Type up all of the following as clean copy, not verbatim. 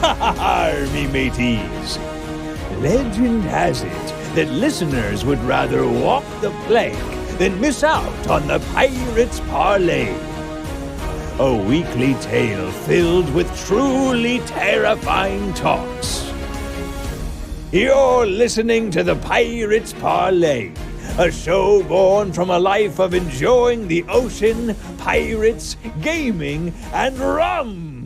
Me mateys. Legend has it that listeners would rather walk the plank than miss out on the Pirates Parley. A weekly tale filled with truly terrifying talks. You're listening to the Pirates Parley, a show born from a life of enjoying the ocean, pirates, gaming, and rum.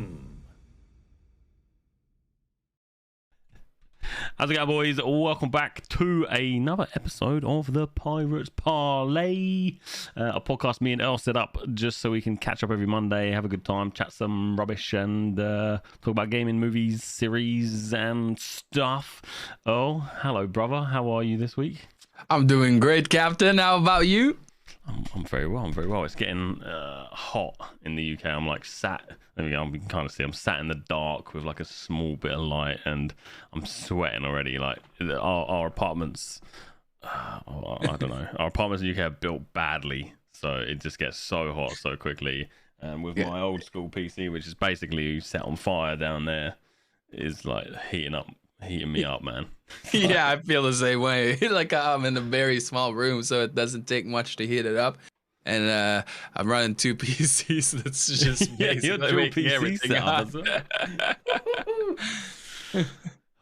How's it going, boys? Welcome back to another episode of the Pirates Parley, a podcast me and Earl set up just so we can catch up every Monday, have a good time, chat some rubbish, and talk about gaming, movies, series, and stuff. Oh, hello, brother. How are you this week? I'm doing great, Captain. How about you? I'm very well. I'm very well. It's getting hot in the UK. I'm like sat. There we go. You can kind of see. I'm sat in the dark with like a small bit of light, and I'm sweating already. Like our apartments, I don't know. Our apartments in the UK are built badly, so it just gets so hot so quickly. And with my old school PC, which is basically set on fire down there, is like heating me up, man. Yeah, I feel the same way. Like I'm in a very small room, so it doesn't take much to heat it up. And I'm running two PCs. That's just basically making everything hot.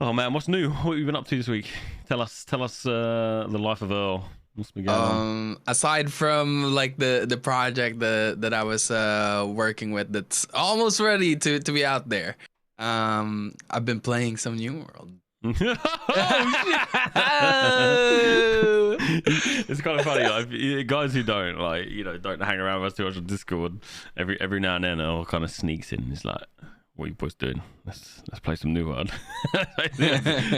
Oh man, what's new? What have you been up to this week? Tell us the life of Earl. What's been going on? Aside from like the project that I was working with, that's almost ready to be out there. I've been playing some New World. It's kind of funny, like, guys who don't don't hang around with us too much on Discord. Every now and then, Earl kind of sneaks in. He's like, "What are you boys doing? Let's play some New World."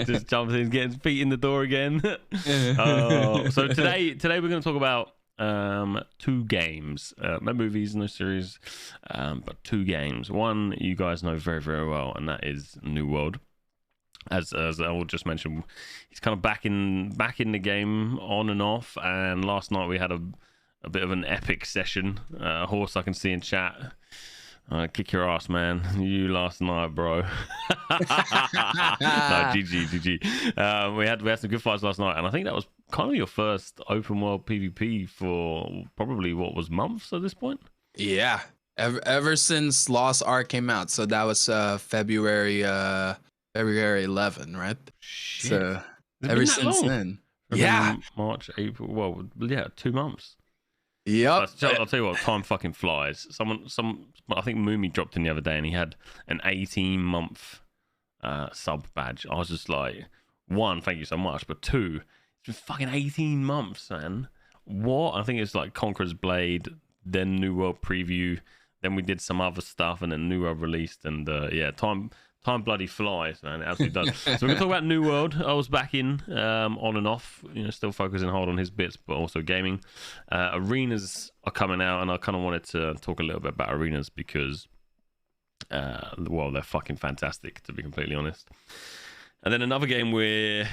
Just jumps in, getting his feet in the door again. So today we're going to talk about two games, no movies, no series, but two games. One you guys know very, very well, and that is New World. As I will just mention, he's kind of back in the game on and off. And last night we had a bit of an epic session. Horse, I can see in chat. Kick your ass, man. You last night, bro. No, GG. We had some good fights last night, and I think that was kind of your first open world PvP for probably what was months at this point. Yeah, ever since Lost Ark came out, so that was February 11, right? Shit. So ever since then, yeah, March, April. Well, yeah, 2 months. Yep. I'll tell you what, time fucking flies. I think Moomy dropped in the other day, and he had an 18-month sub badge. I was just like, one, thank you so much, but two, it's been fucking 18 months, man. What? I think it's like Conqueror's Blade, then New World preview, then we did some other stuff, and then New World released, and yeah, time bloody flies, man. It absolutely does. So we're going to talk about New World. I was back in on and off, still focusing hard on his bits, but also gaming. Arenas are coming out, and I kind of wanted to talk a little bit about Arenas because, well, they're fucking fantastic, to be completely honest. And then another game where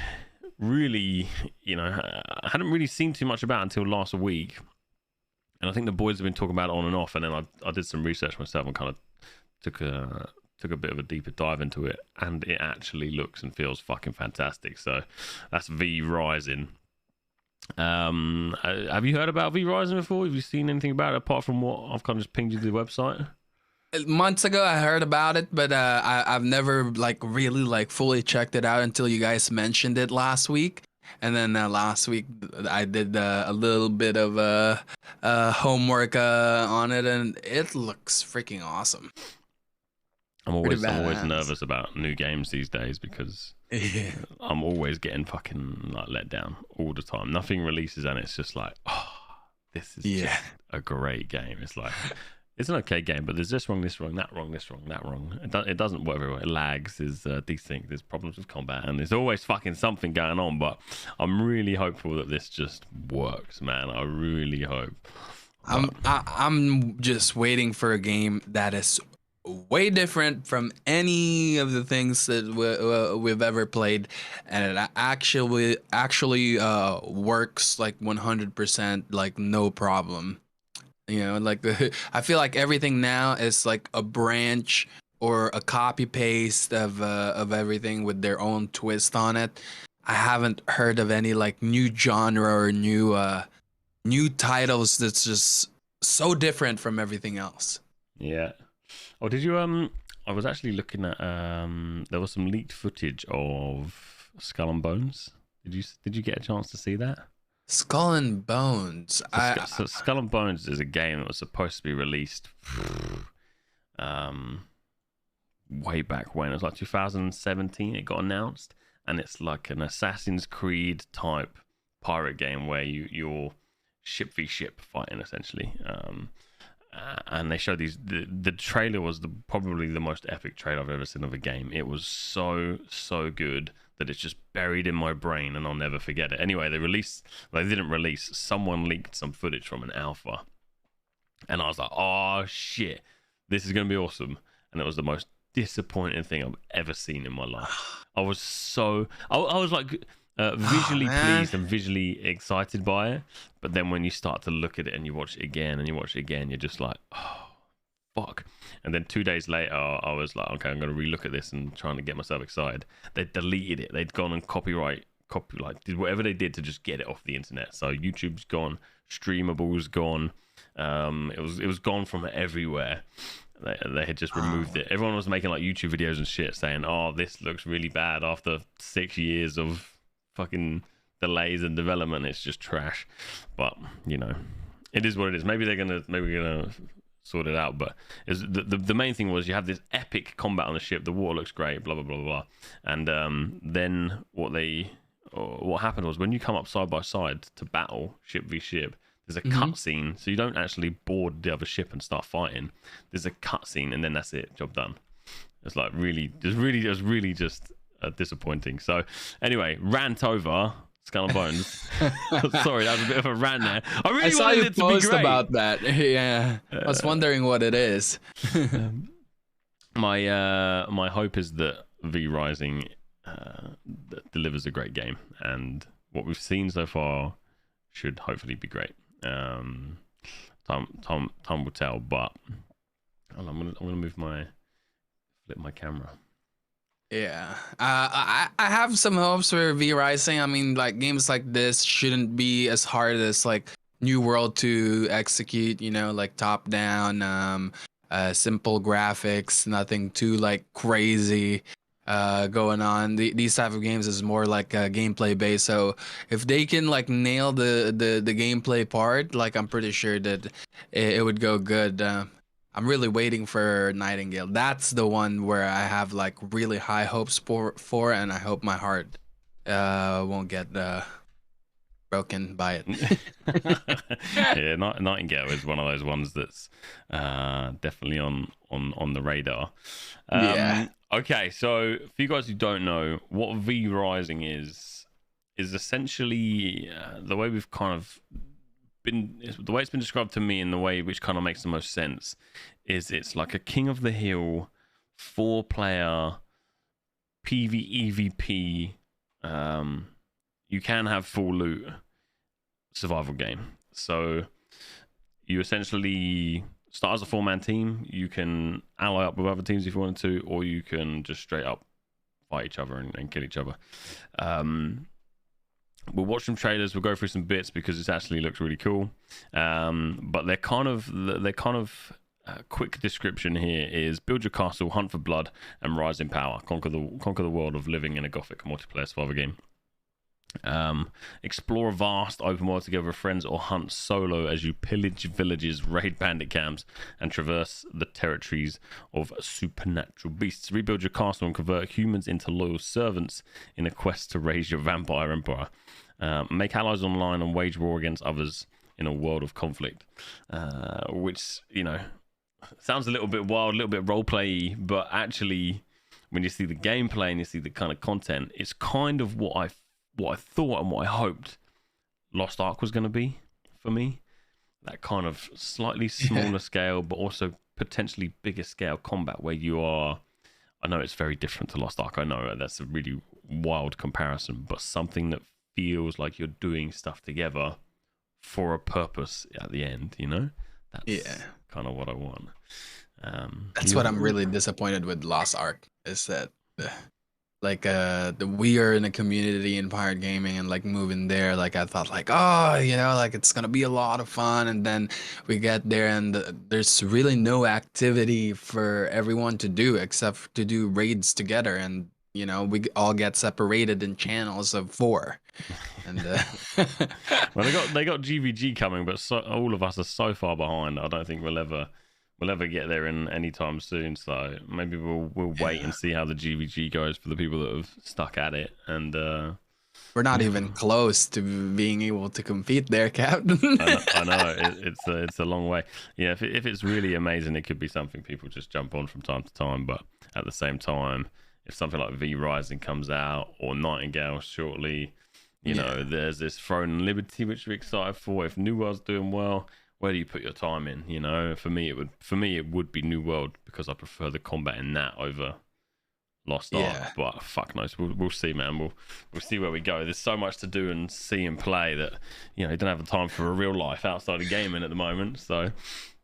really, I hadn't really seen too much about until last week. And I think the boys have been talking about it on and off, and then I did some research myself and kind of took a bit of a deeper dive into it, and it actually looks and feels fucking fantastic. So that's V Rising. Have you heard about V Rising before? Have you seen anything about it apart from what I've kind of just pinged you to the website? Months ago I heard about it, but I've never really fully checked it out until you guys mentioned it last week. And then last week I did a little bit of homework on it, and it looks freaking awesome. I'm always nervous about new games these days because I'm always getting fucking let down all the time. Nothing releases and it's just like, oh, this is just a great game. It's like, it's an okay game, but there's this wrong, that wrong. It doesn't work very well. It lags, there's desync, there's problems with combat, and there's always fucking something going on. But I'm really hopeful that this just works, man. I really hope. I'm just waiting for a game that is way different from any of the things that we've ever played, and it actually works 100%, no problem. I feel like everything now is like a branch or a copy paste of everything with their own twist on it. I haven't heard of any like new genre or new titles that's just so different from everything else. Yeah. Oh, did you I was actually looking at there was some leaked footage of Skull and Bones. Did you get a chance to see that? Skull and Bones. So Skull and Bones is a game that was supposed to be released way back when. It was like 2017 it got announced, and it's like an Assassin's Creed type pirate game where you're ship v ship fighting essentially. And they showed the trailer was probably the most epic trailer I've ever seen of a game. It was so good that it's just buried in my brain and I'll never forget it. Anyway, someone leaked some footage from an alpha, and I was like, oh shit, this is gonna be awesome. And it was the most disappointing thing I've ever seen in my life. I was like visually pleased and visually excited by it, but then when you start to look at it and you watch it again and you watch it again, you're just like, oh fuck. And then 2 days later I was like, okay, I'm going to relook at this and trying to get myself excited. They deleted it. They'd gone and did whatever they did to just get it off the internet. So YouTube's gone, Streamable's gone, it was gone from everywhere. They had just removed it. Everyone was making like YouTube videos and shit saying, oh, this looks really bad after 6 years of fucking delays and development. It's just trash. But you know, it is what it is. Maybe we're gonna sort it out. But the main thing was you have this epic combat on the ship. The water looks great. Blah blah blah blah. And then what happened was when you come up side by side to battle ship v ship, there's a cutscene. So you don't actually board the other ship and start fighting. There's a cutscene, and then that's it. Job done. It's like it was really just disappointing. So anyway, rant over Skull and Bones. Sorry, that was a bit of a rant there. I saw wanted you it to post be great about that. Yeah, I was wondering what it is. My hope is that V Rising delivers a great game, and what we've seen so far should hopefully be great. Time will tell, but I'm gonna flip my camera. Yeah, I have some hopes for V Rising. I mean, like games like this shouldn't be as hard as like New World to execute. You know, like top down, simple graphics, nothing too like crazy going on. These type of games is more like gameplay based. So if they can like nail the gameplay part, like I'm pretty sure that it would go good. I'm really waiting for Nightingale. That's the one where I have like really high hopes for, and I hope my heart won't get broken by it. Yeah, Nightingale is one of those ones that's definitely on the radar. Yeah. Okay, so for you guys who don't know, what V Rising is essentially the way we've kind of the way it's been described to me, and the way which kind of makes the most sense is it's like a King of the Hill 4-player PvEVP. You can have full loot survival game. So you essentially start as a 4-man team. You can ally up with other teams if you wanted to, or you can just straight up fight each other and kill each other. We'll watch some trailers. We'll go through some bits because it actually looks really cool. But they're kind of quick description here is build your castle, hunt for blood, and rise in power. Conquer the world of living in a gothic multiplayer survival game. Explore a vast open world together with friends, or hunt solo as you pillage villages, raid bandit camps, and traverse the territories of supernatural beasts. Rebuild your castle and convert humans into loyal servants in a quest to raise your vampire empire. Make allies online and wage war against others in a world of conflict. Which, you know, sounds a little bit wild, a little bit roleplay-y, but actually when you see the gameplay and you see the kind of content, it's kind of what I thought and what I hoped Lost Ark was going to be for me. That kind of slightly smaller scale, but also potentially bigger scale combat where you are... I know it's very different to Lost Ark. I know that's a really wild comparison, but something that feels like you're doing stuff together for a purpose at the end, you know? That's kind of what I want. That's what I'm really disappointed with Lost Ark, is that we are in a community in pirate gaming, and like moving there, like I thought like, oh, like it's gonna be a lot of fun, and then we get there and there's really no activity for everyone to do except to do raids together, and we all get separated in channels of 4. And well, they got GVG coming, but all of us are so far behind. I don't think we'll ever get there in any time soon. So maybe we'll wait and see how the GVG goes for the people that have stuck at it. And we're not even close to being able to compete there, Captain. I know it's a long way. Yeah, if it's really amazing, it could be something people just jump on from time to time. But at the same time, if something like V Rising comes out or Nightingale shortly, there's this Throne and Liberty which we're excited for. If New World's doing well, where do you put your time in? For me it would be New World, because I prefer the combat in that over Lost Ark. But fuck knows, we'll see, man. We'll see where we go. There's so much to do and see and play that you don't have the time for a real life outside of gaming at the moment. So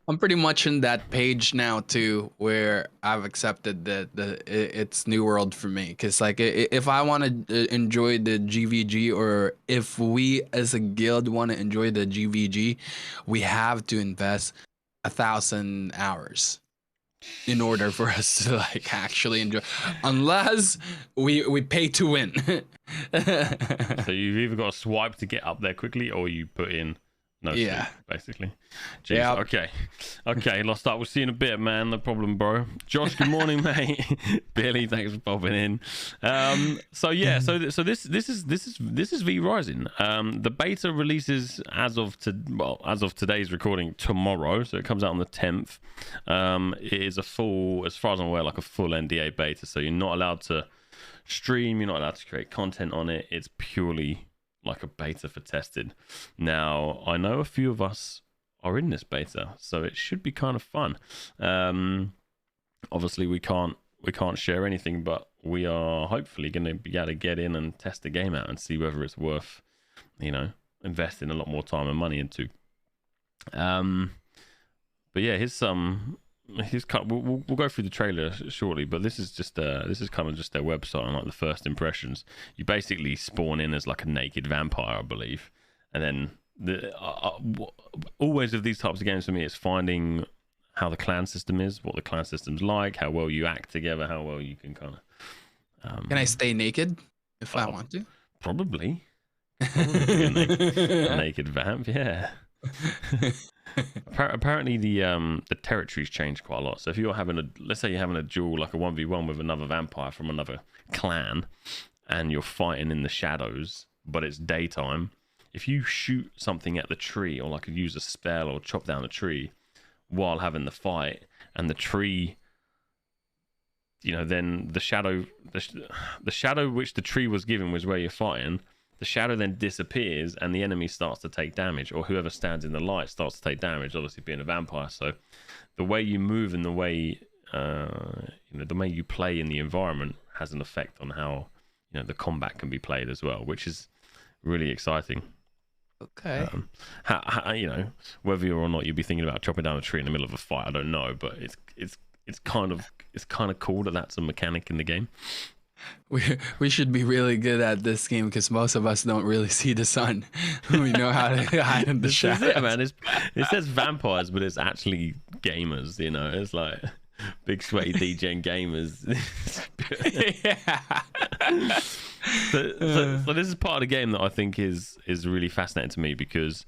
I'm pretty much in that page now too, where I've accepted that it's New World for me. Because like, if I want to enjoy the GVG, or if we as a guild want to enjoy the GVG, we have to invest 1,000 hours in order for us to like actually enjoy, unless we pay to win. So you've either got to swipe to get up there quickly, or you put in sleep, basically. Jeez. Yeah. Okay. Lost Ark. We'll see you in a bit, man. No problem, bro. Josh, good morning, mate. Billy, thanks for popping in. So this is V Rising. The beta releases as of today's recording tomorrow, so it comes out on the 10th. It is a full, as far as I'm aware, like a full NDA beta. So you're not allowed to stream. You're not allowed to create content on it. It's purely like a beta for tested. Now, I know a few of us are in this beta, so it should be kind of fun. Obviously, we can't share anything, but we are hopefully going to be able to get in and test the game out and see whether it's worth, investing a lot more time and money into. But yeah, we'll go through the trailer shortly, but this is kind of just their website and like the first impressions. You basically spawn in as like a naked vampire, I believe, and then always with these types of games for me, it's finding how the clan system is, what the clan system's like, how well you act together, how well you can kind of. Can I stay naked if I want to? Probably a naked vamp, yeah. Apparently the territories change quite a lot. So if you're let's say you're having a duel, like a 1v1 with another vampire from another clan, and you're fighting in the shadows, but it's daytime, if you shoot something at the tree, or like use a spell or chop down a tree while having the fight, and the tree, then the shadow which the tree was given was where you're fighting. The shadow then disappears and the enemy starts to take damage, or whoever stands in the light starts to take damage, obviously being a vampire. So the way you move and the way the way you play in the environment has an effect on how the combat can be played as well, which is really exciting. Okay. Whether or not you'd be thinking about chopping down a tree in the middle of a fight, I don't know, but it's kind of cool that that's a mechanic in the game. We should be really good at this game, because most of us don't really see the sun. We know how to hide in the shadows. It, man. It says vampires, but it's actually gamers. It's like big sweaty DJing gamers. So this is part of the game that I think is really fascinating to me, because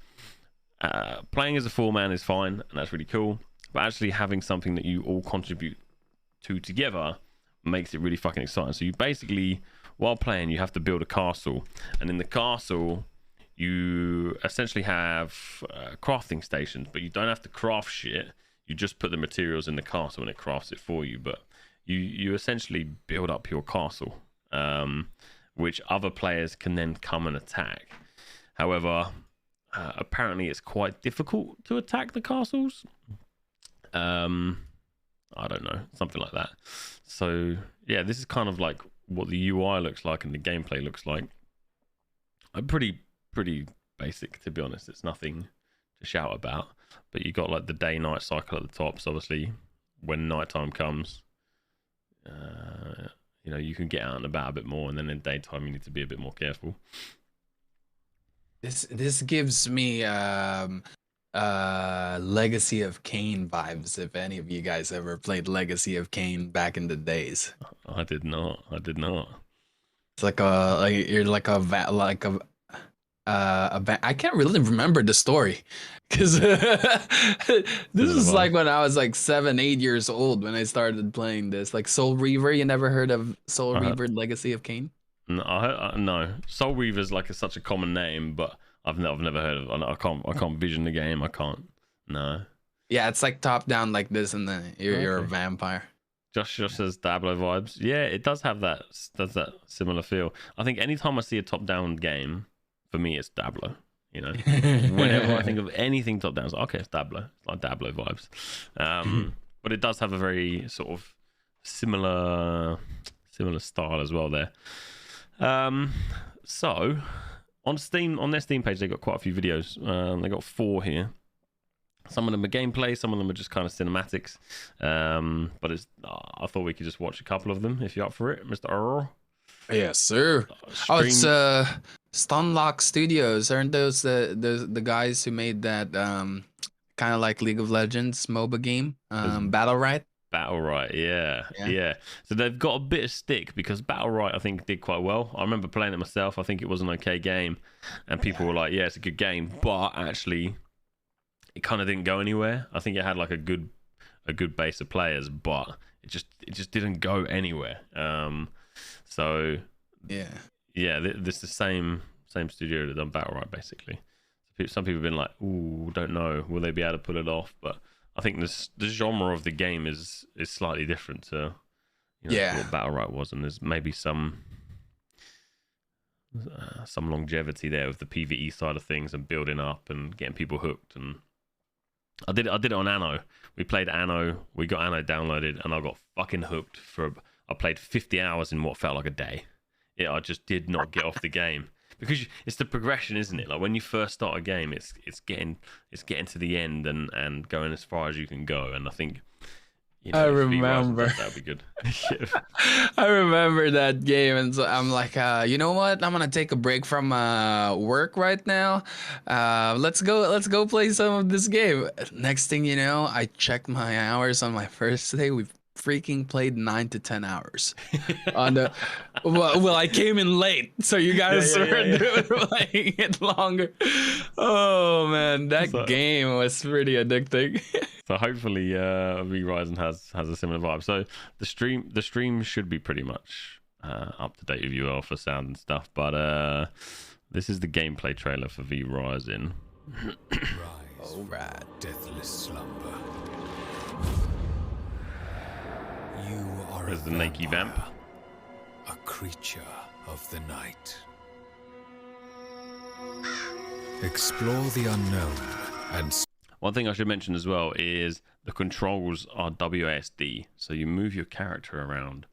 playing as a 4-man is fine and that's really cool, but actually having something that you all contribute to together makes it really fucking exciting. So you basically, while playing, you have to build a castle, and in the castle you essentially have crafting stations, but you don't have to craft shit. You just put the materials in the castle and it crafts it for you. But you essentially build up your castle, which other players can then come and attack. However, apparently it's quite difficult to attack the castles. I don't know, something like that. So yeah, this is kind of like what the UI looks like and the gameplay looks like. Pretty basic, to be honest. It's nothing to shout about, but you got like the day-night cycle at the top. So obviously when nighttime comes, you can get out and about a bit more, and then in daytime you need to be a bit more careful. This gives me Legacy of Kain vibes. If any of you guys ever played Legacy of Kain back in the days, I did not. it's like you're like a I can't really remember the story because this is like when I was like 7-8 years old when I started playing this. Like Soul Reaver, you never heard of Soul Reaver Legacy of Kain? No, no. Soul Reaver is like such a common name, but I've never heard of it. I can't vision the game. I can't. No. Yeah, it's like top down like this, and then you're a vampire. Josh says Diablo vibes. Yeah, it does have that similar feel. I think anytime I see a top down game, for me it's Diablo. Whenever I think of anything top down, it's like, okay, it's Diablo. It's like Diablo vibes. But it does have a very sort of similar style as well there. So on their Steam page, they got quite a few videos. They got 4 here. Some of them are gameplay, some of them are just kind of cinematics. But I thought we could just watch a couple of them if you're up for it, Mr. Earl. Yes, sir. It's Stunlock Studios. Aren't those the guys who made that kind of like League of Legends MOBA game, Battle Right? Battle Right, yeah. So they've got a bit of stick because Battle Right, I think, did quite well. I remember playing it myself. I think it was an okay game, and people were like, "Yeah, it's a good game," but actually, it kind of didn't go anywhere. I think it had like a good base of players, but it just didn't go anywhere. So this is the same studio that done Battle Right basically. Some people have been like, "Ooh, don't know, will they be able to pull it off?" But I think the genre of the game is slightly different to what Battle Right was, and there's maybe some longevity there with the PvE side of things and building up and getting people hooked. And I did it on Anno. We played Anno. We got Anno downloaded, and I got fucking hooked I played 50 hours in what felt like a day. I just did not get off the game. Because it's the progression, isn't it? Like when you first start a game, it's getting to the end and going as far as you can go. And I think I remember that'd be good. I remember that game, and so I'm like, you know what? I'm gonna take a break from work right now. Let's go play some of this game. Next thing you know, I checked my hours on my first day. We've freaking played 9 to 10 hours on the well I came in late, so you guys were playing it longer. Oh man, that game was pretty addicting. So hopefully V-Rising has a similar vibe. So the stream should be pretty much up to date with you all for sound and stuff, but this is the gameplay trailer for V-Rising. Rise, right, deathless slumber. You are There's the Nakey Vamp. A creature of the night. Explore the unknown and... One thing I should mention as well is the controls are WASD, so you move your character around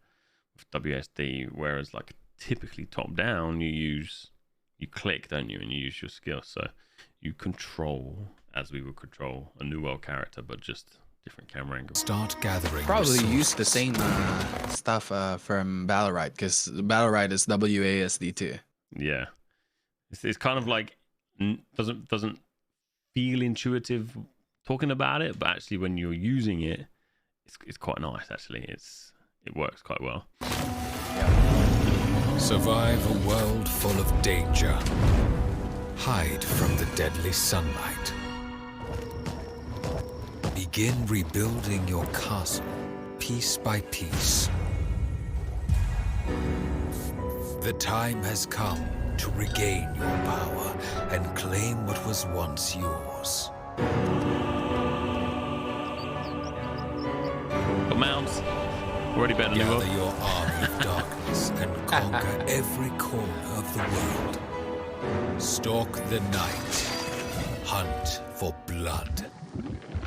with WASD, whereas like typically top down you click, don't you, and you use your skills. So you control as we would control a New World character, but just different camera angle. Start gathering. Probably use the same stuff from Battle Right, because Battle Right is WASD too. Yeah, it's kind of like doesn't feel intuitive talking about it, but actually when you're using it, it's quite nice. Actually, it works quite well. Yeah. Survive a world full of danger. Hide from the deadly sunlight. Begin rebuilding your castle, piece by piece. The time has come to regain your power and claim what was once yours. But mounts, already better than you Gather your army of darkness and conquer every corner of the world. Stalk the night. Hunt for blood.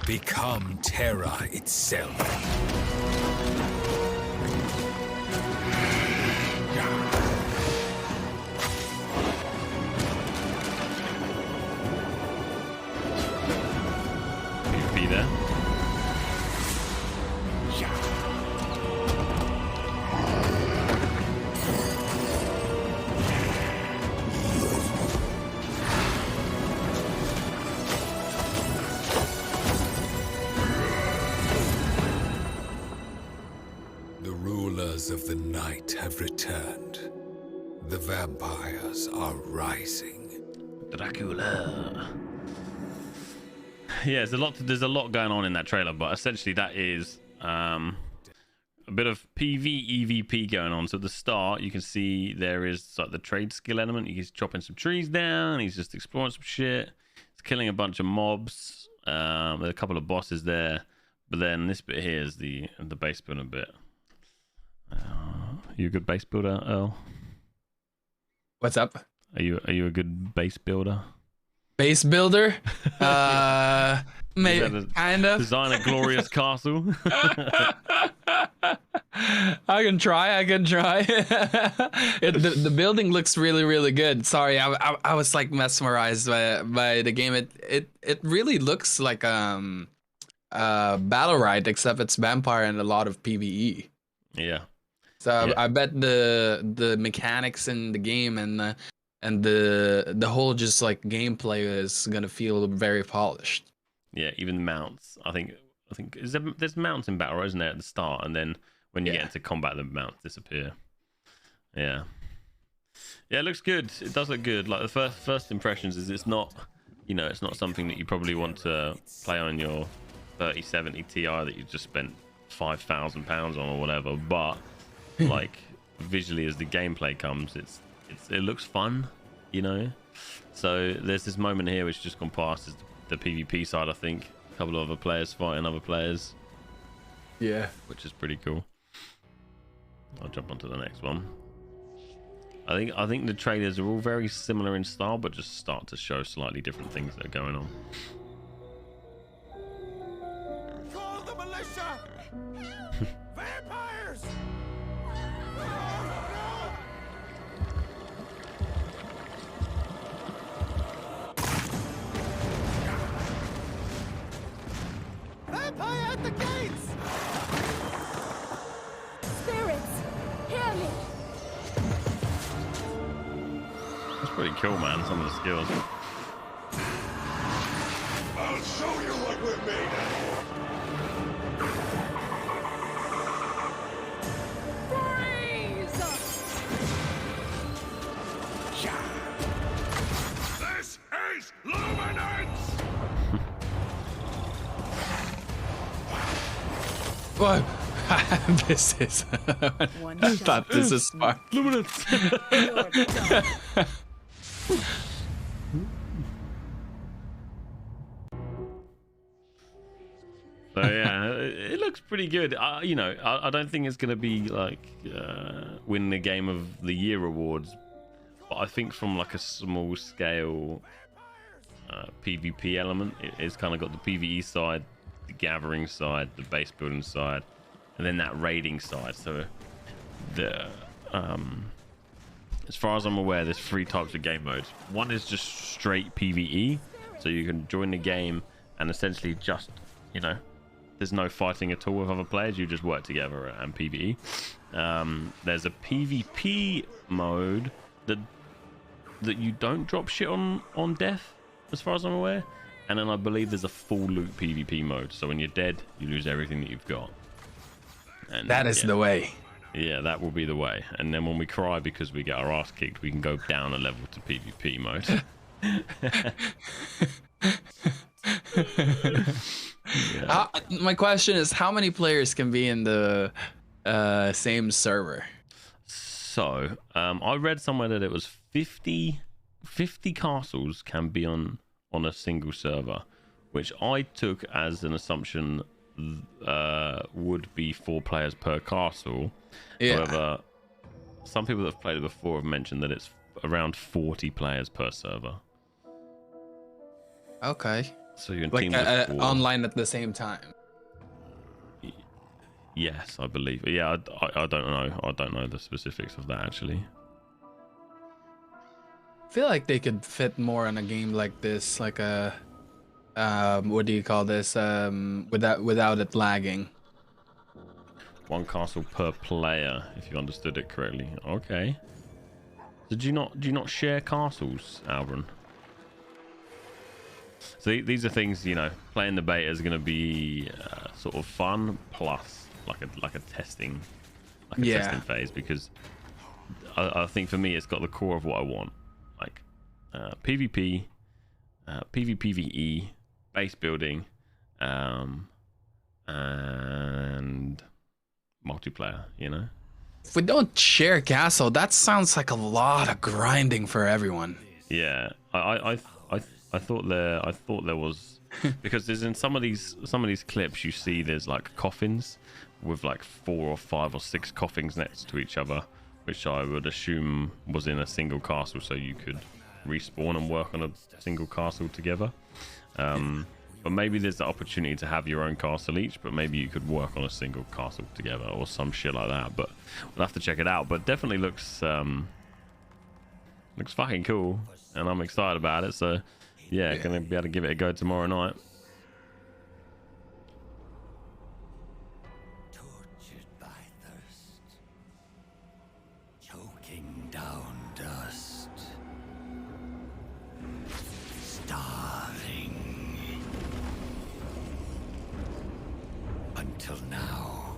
Become terror itself. Be there. of the night have returned. The vampires are rising. Dracula. Yeah, there's a lot going on in that trailer, but essentially that is a bit of PvEvP going on. So at the start, you can see there is like the trade skill element. He's chopping some trees down. He's just exploring some shit. He's killing a bunch of mobs. There's a couple of bosses there, but then this bit here is the base building bit. You a good base builder, Earl? What's up? Are you a good base builder? Base builder? Maybe, kind of. Design a glorious castle. I can try. The building looks really, really good. Sorry, I was like mesmerized by the game. It really looks like Battle Ride, except it's vampire and a lot of PvE. Yeah. So Yeah. I bet the mechanics in the game and the whole just like gameplay is gonna feel very polished. Yeah, even the mounts. I think there's mounts in battle, isn't there, at the start, and then when you get into combat, the mounts disappear. Yeah, it looks good. It does look good. Like the first impressions is it's not something that you probably want to play on your 3070 Ti that you just spent £5,000 on or whatever. But like visually, as the gameplay comes, it looks fun, you know. So there's this moment here which just gone past is the PvP side. I think a couple of other players fighting other players. Yeah. Which is pretty cool. I'll jump onto the next one. I think the trailers are all very similar in style, but just start to show slightly different things that are going on. Call the militia! Vampires! Vampire at the gates! Spirits, hear me. That's pretty cool, man. Some of the skills. I'll show you what we're made of! Freeze! This is Luminance! What? This is. One I thought this is smart. Luminance. You're done. So yeah, it looks pretty good. I don't think it's gonna be like win the game of the year awards, but I think from like a small scale PvP element, it's kind of got the PvE side, the gathering side, the base building side, and then that raiding side. So the as far as I'm aware, there's 3 types of game modes. One is just straight PvE, so you can join the game and essentially just, there's no fighting at all with other players. You just work together and PvE. There's a PvP mode that you don't drop shit on death, as far as I'm aware. And then I believe there's a full loot PvP mode. So when you're dead, you lose everything that you've got. And That is the way. yeah, that will be the way. And then when we cry because we get our ass kicked, we can go down a level to PvP mode. My question is, how many players can be in the same server? So, I read somewhere that it was 50 castles can be on a single server, which I took as an assumption would be 4 players per castle. Yeah. However, some people that have played it before have mentioned that it's around 40 players per server. Okay. So you're in Like teams of 4. online at the same time. Yes, I believe. Yeah, I don't know. I don't know the specifics of that actually. I feel like they could fit more in a game like this, like a what do you call this? Without it lagging. 1 castle per player, if you understood it correctly. Okay. So do you not share castles, Albron? So these are things, playing the beta is going to be sort of fun, plus like a testing like a testing phase, because I think for me it's got the core of what I want, like PvP, PvPvE, base building, and multiplayer. You know. If we don't share castle, that sounds like a lot of grinding for everyone. Yeah, I thought there was because there's in some of these clips you see there's like coffins with like 4 or 5 or 6 coffins next to each other, which I would assume was in a single castle, so you could respawn and work on a single castle together. But maybe there's the opportunity to have your own castle each, but maybe you could work on a single castle together or some shit like that. But we'll have to check it out. But definitely looks fucking cool, and I'm excited about it. So yeah, gonna be able to give it a go tomorrow night. Tortured by thirst, choking down dust, starving. Until now,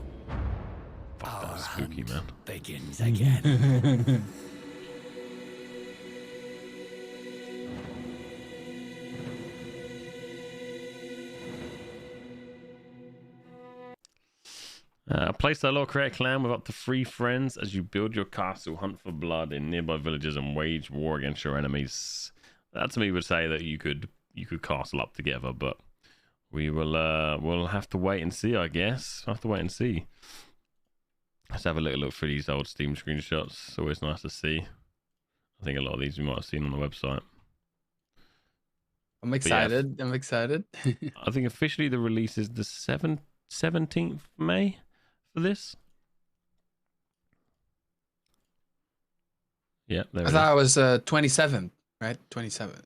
Fuck, that's spooky, man. begins again. Place a local create a clan with up to 3 friends as you build your castle, hunt for blood in nearby villages, and wage war against your enemies. That to me would say that you could castle up together, but we will we'll have to wait and see, I guess. Have to wait and see. Let's have a little look through these old Steam screenshots. It's always nice to see. I think a lot of these we might have seen on the website. I'm excited. I'm excited. I think officially the release is the 17th May for this. Yeah, there I thought it was 27th, right? 27th.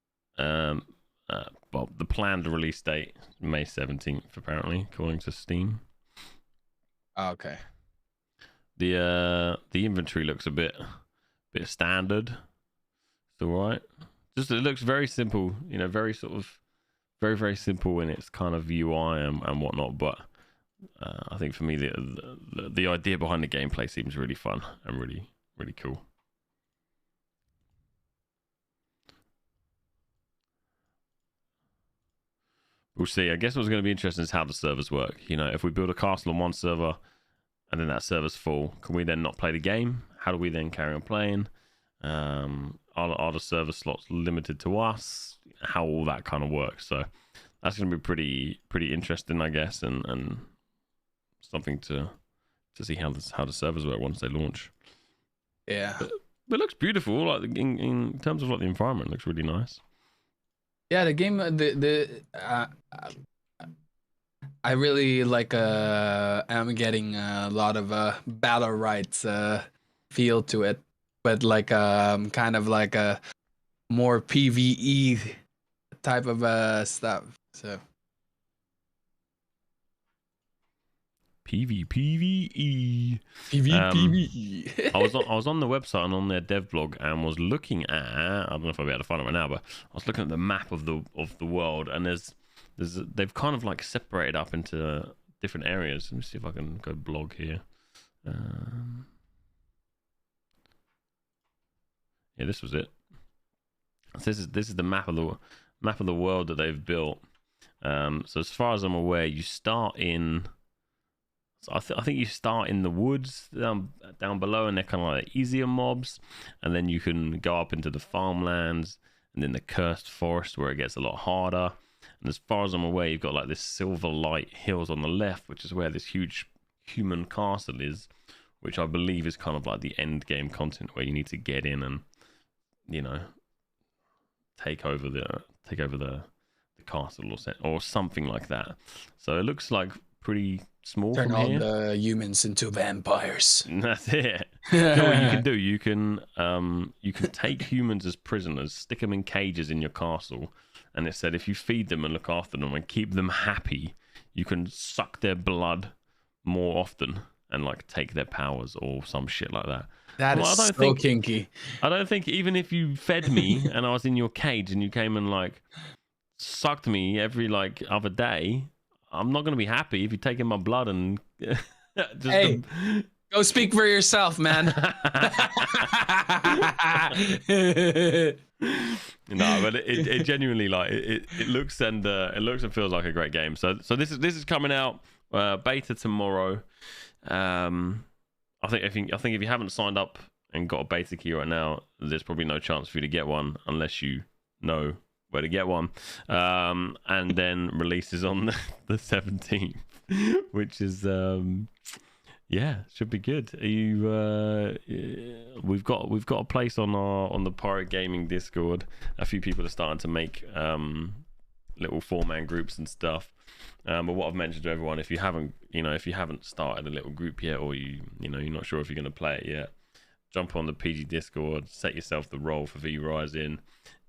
Well, the planned release date May 17th, apparently, according to Steam. Oh, okay. The inventory looks a bit standard. It's all right. Just it looks very simple, you know, very sort of very simple in its kind of UI and whatnot. But I think for me the idea behind the gameplay seems really fun and really cool. We'll see. I guess what's going to be interesting is how the servers work. You know, if we build a castle on one server and then that server's full, can we then not play the game? How do we then carry on playing? Are the server slots limited to us? How all that kind of works. So that's going to be pretty interesting, I guess, and something to see how the servers work once they launch. Yeah. But it looks beautiful. Like in terms of like the environment, it looks really nice. Yeah, the game. I really like. I'm getting a lot of battle rights feel to it, but like kind of like a more PvE type of stuff. So PvE. PvE. I was on the website and on their dev blog and was looking at, I don't know if I'll be able to find it right now, but I was looking at the map of the world, and they've kind of like separated up into different areas. Let me see if I can go blog here. Yeah, this was it. So this is the map of the world that they've built. So as far as I'm aware, you start in. So I think you start in the woods down below, and they're kind of like easier mobs, and then you can go up into the farmlands, and then the cursed forest where it gets a lot harder. And as far as I'm aware, you've got like this silver light hills on the left, which is where this huge human castle is, which I believe is kind of like the end game content where you need to get in and, you know, take over the castle or something like that. So it looks like pretty small. Turn from all here. the humans into vampires. And that's it. You know what you can do? You can take humans as prisoners, stick them in cages in your castle, and it said if you feed them and look after them and keep them happy, you can suck their blood more often and like take their powers or some shit like that. That is so kinky. I don't think even if you fed me and I was in your cage and you came and like sucked me every like other day, I'm not going to be happy if you're taking my blood and just Go speak for yourself, man. No, but it genuinely like it looks and feels like a great game. So this is coming out beta tomorrow. I think if you haven't signed up and got a beta key right now, there's probably no chance for you to get one unless you know where to get one. And then releases on the 17th, which is should be good. We've got a place on the Pirate Gaming Discord. A few people are starting to make little 4-man groups and stuff. But what I've mentioned to everyone, if you haven't started a little group yet, or you're not sure if you're going to play it yet, jump on the PG Discord, set yourself the role for V Rising,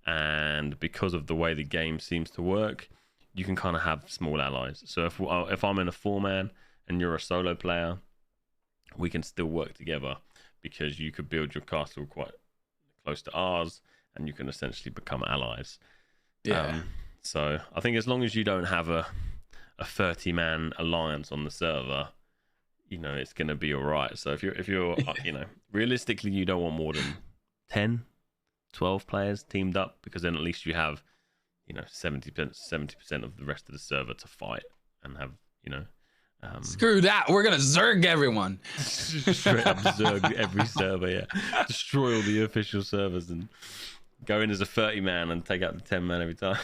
and because of the way the game seems to work, you can kind of have small allies. So if I'm in a 4-man and you're a solo player, we can still work together because you could build your castle quite close to ours, and you can essentially become allies. Yeah. So I think as long as you don't have a 30-man alliance on the server, it's going to be all right. So if you're realistically, you don't want more than 10, 12 players teamed up, because then at least you have 70% of the rest of the server to fight and have Screw that. We're going to Zerg everyone. Straight up Zerg every server, yeah. Destroy all the official servers and go in as a 30-man and take out the 10-man every time.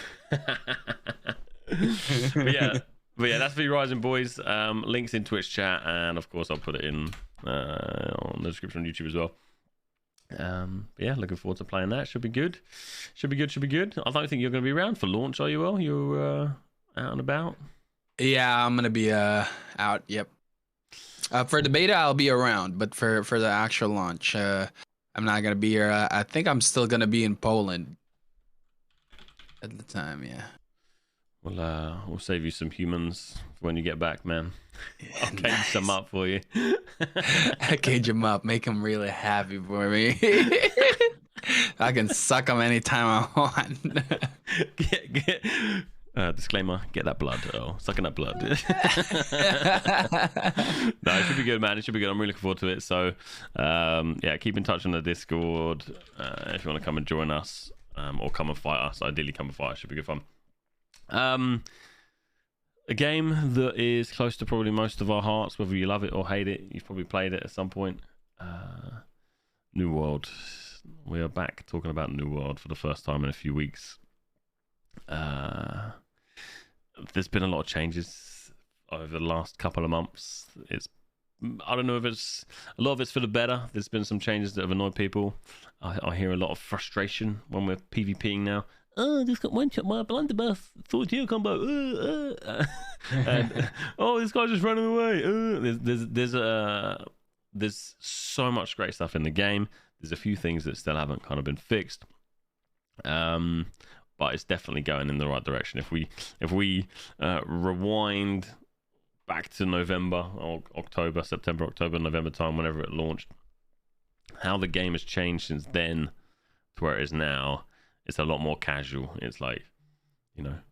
But yeah, that's V Rising, boys. Links in Twitch chat, and of course I'll put it in on the description on YouTube as well. But yeah, looking forward to playing that. Should be good. I don't think you're going to be around for launch, are you, Will? You're out and about? Yeah, I'm gonna be out. Yep. For the beta, I'll be around, but for the actual launch, I'm not gonna be here. I think I'm still gonna be in Poland at the time. Yeah. We'll save you some humans when you get back, man. I'll cage Nice. some up for you. Cage them up, make them really happy for me. I can suck them anytime I want. Disclaimer: get that blood. Sucking that blood. No, it should be good, man. It should be good. I'm really looking forward to it. So, keep in touch on the Discord if you want to come and join us, or come and fight us. Ideally, come and fight us. Should be good fun. A game that is close to probably most of our hearts, whether you love it or hate it. You've probably played it at some point. New World. We are back talking about New World for the first time in a few weeks. There's been a lot of changes over the last couple of months. I don't know if it's a lot of it's for the better. There's been some changes that have annoyed people. I hear a lot of frustration when we're PvPing now. Oh, just got one shot my blunderbuss 4-2 combo. And this guy's just running away. There's so much great stuff in the game. There's a few things that still haven't kind of been fixed. But it's definitely going in the right direction. If we rewind back to November or September, October, November time, whenever it launched, how the game has changed since then to where it is now, it's a lot more casual. It's like, at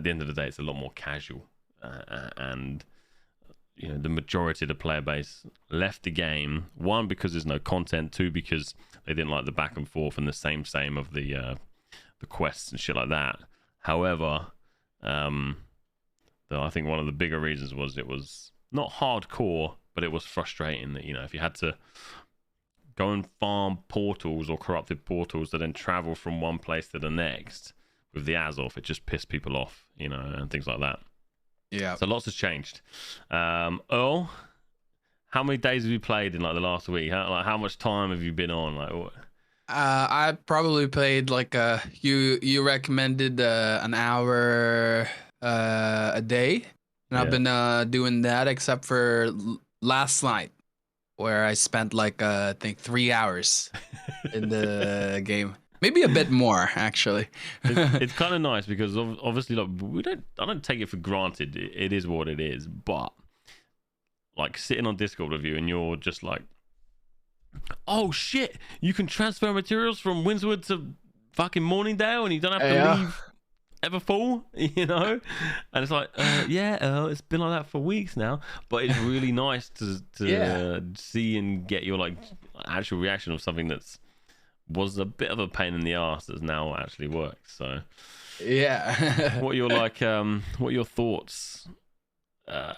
the end of the day, it's a lot more casual. And the majority of the player base left the game, one, because there's no content, two, because they didn't like the back and forth and the same of the quests and shit like that. However, I think one of the bigger reasons was it was not hardcore, but it was frustrating that, if you had to go and farm portals or corrupted portals to then travel from one place to the next with the Azov, it just pissed people off, and things like that. Yeah. So lots has changed. Earl, how many days have you played in the last week? How much time have you been on? What? I probably played you recommended an hour a day, and I've been doing that except for last night, where I spent I think 3 hours in the game. Maybe a bit more, actually. It's kind of nice because obviously, I don't take it for granted. It is what it is. But sitting on Discord with you, and you're just like, "Oh shit! You can transfer materials from Windswood to fucking Morningdale, and you don't have to leave ever full? You know? And it's like, yeah, it's been like that for weeks now. But it's really nice to see and get your like actual reaction of something that's was a bit of a pain in the ass that's now actually works. So yeah. what are your like what are your thoughts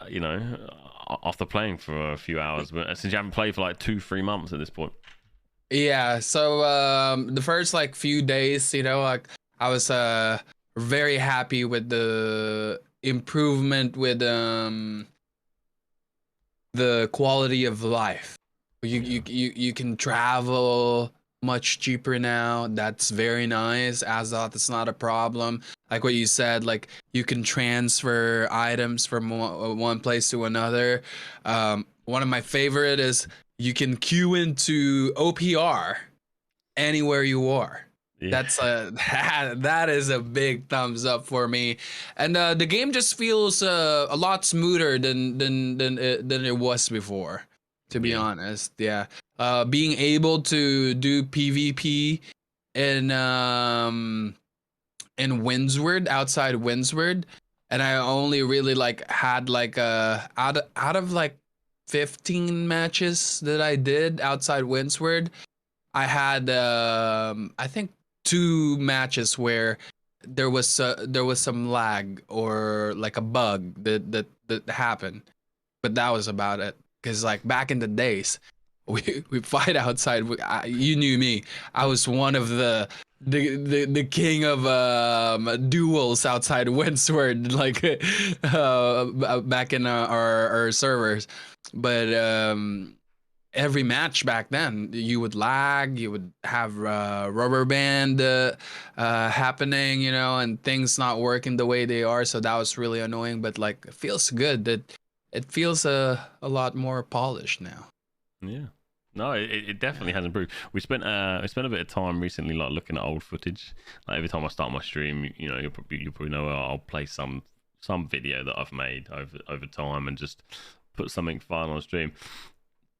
you know, after playing for a few hours, but since you haven't played for like 2-3 months at this point? Yeah, so the first like few days, you know, like I was very happy with the improvement with the quality of life. You can travel much cheaper now. That's very nice. Azoth is not a problem. Like what you said, like you can transfer items from one place to another. One of my favorite is you can queue into OPR anywhere you are. Yeah. That's that is a big thumbs up for me, and the game just feels a lot smoother than it was before. To be honest, yeah. Being able to do PvP in Windsward, outside Windsward, and I only really like had like out of like 15 matches that I did outside Windsward, I had I think 2 matches where there was some lag or like a bug that happened, but that was about it. Because like back in the days, we fight outside. You knew me. I was one of the king of duels outside Windsward, like back in our servers. But every match back then, you would lag, you would have rubber band happening, you know, and things not working the way they are. So that was really annoying. But like, it feels good that it feels a lot more polished now. Yeah. No, it definitely has improved. We spent a bit of time recently, like looking at old footage. Like every time I start my stream, you know, you probably know I'll play some video that I've made over time and just put something fun on stream.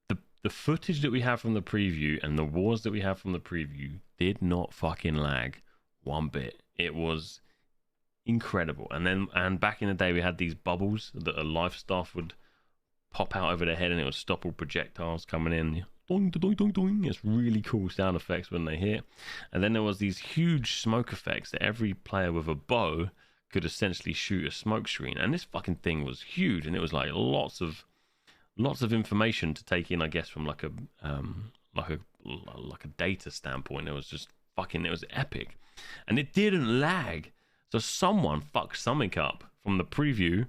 The footage that we have from the preview and the wars that we have from the preview did not fucking lag one bit. It was incredible. And back in the day, we had these bubbles that a life staff would pop out over their head, and it would stop all projectiles coming in. Doing, doing, doing, doing. It's really cool sound effects when they hit. And then there was these huge smoke effects that every player with a bow could essentially shoot a smoke screen. And this fucking thing was huge, and it was like lots of information to take in, I guess, from like a data standpoint. It was just fucking, it was epic, and it didn't lag. So someone fucked something up from the preview.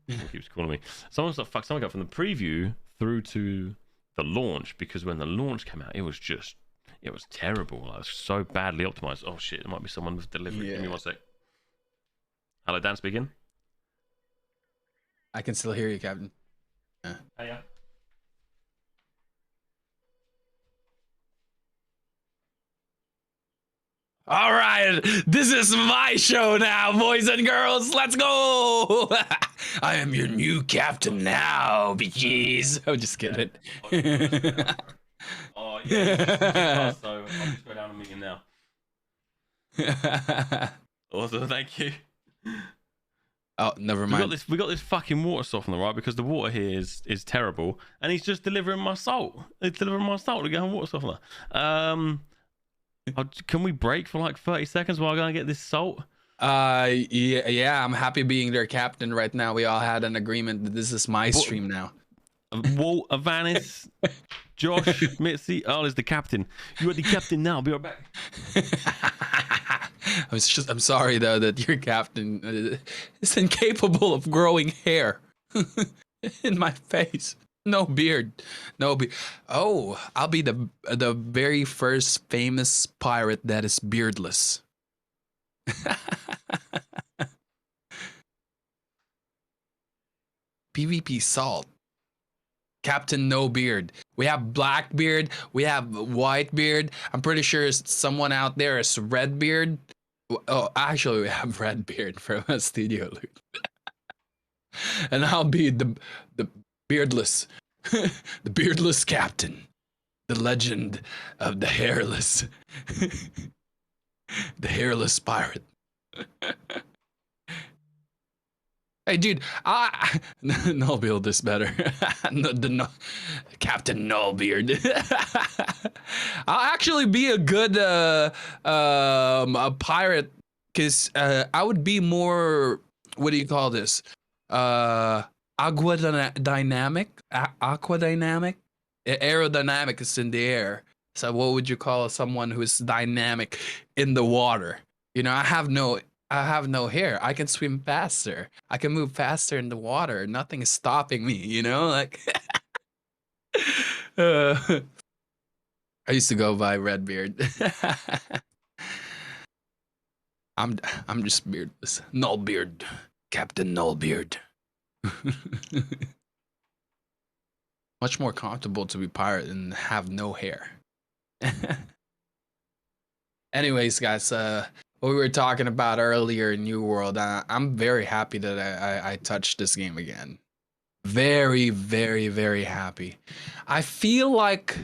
He keeps calling me. Someone fucked something up from the preview through to the launch, because when the launch came out, it was terrible. It was so badly optimized. Oh shit, there might be someone with delivery. Give me 1 sec. Hello, Dan speaking. I can still hear you, Captain. Hey, yeah. All right, this is my show now, boys and girls. Let's go. I am your new captain now, bitches. I'm just kidding. Oh yeah. So I'll just go down and meet him now. Awesome, thank you. Oh, never mind. We got this fucking water softener, right? Because the water here is terrible, and he's just delivering my salt. He's delivering my salt to go on water softener. Can we break for like 30 seconds while I go and get this salt? Yeah, I'm happy being their captain right now. We all had an agreement that this is my stream now. Walt, Avanis, Josh, Mitzi, Earl is the captain. You are the captain now. Be right back. I'm sorry though that your captain is incapable of growing hair in my face. No beard, no beard. Oh, I'll be the very first famous pirate that is beardless. PvP salt. Captain No Beard. We have Blackbeard. We have Whitebeard. I'm pretty sure someone out there is Redbeard. Oh, actually, we have Redbeard from a Studio Loot. And I'll be the beardless, the beardless captain, the legend of the hairless, the hairless pirate. Hey, dude, Nullbeard is better. Captain Nullbeard. I'll actually be a good a pirate because I would be more. What do you call this? Aquadynamic. Aquadynamic. Aerodynamic is in the air. So what would you call someone who is dynamic in the water? You know, I have no hair. I can swim faster. I can move faster in the water. Nothing is stopping me, you know? Like I used to go by Redbeard. I'm just beardless. Nullbeard. Captain Nullbeard. Much more comfortable to be pirate and have no hair. Anyways, guys, what we were talking about earlier in New World, I'm very happy that I touched this game again. Very, very, very happy. I feel like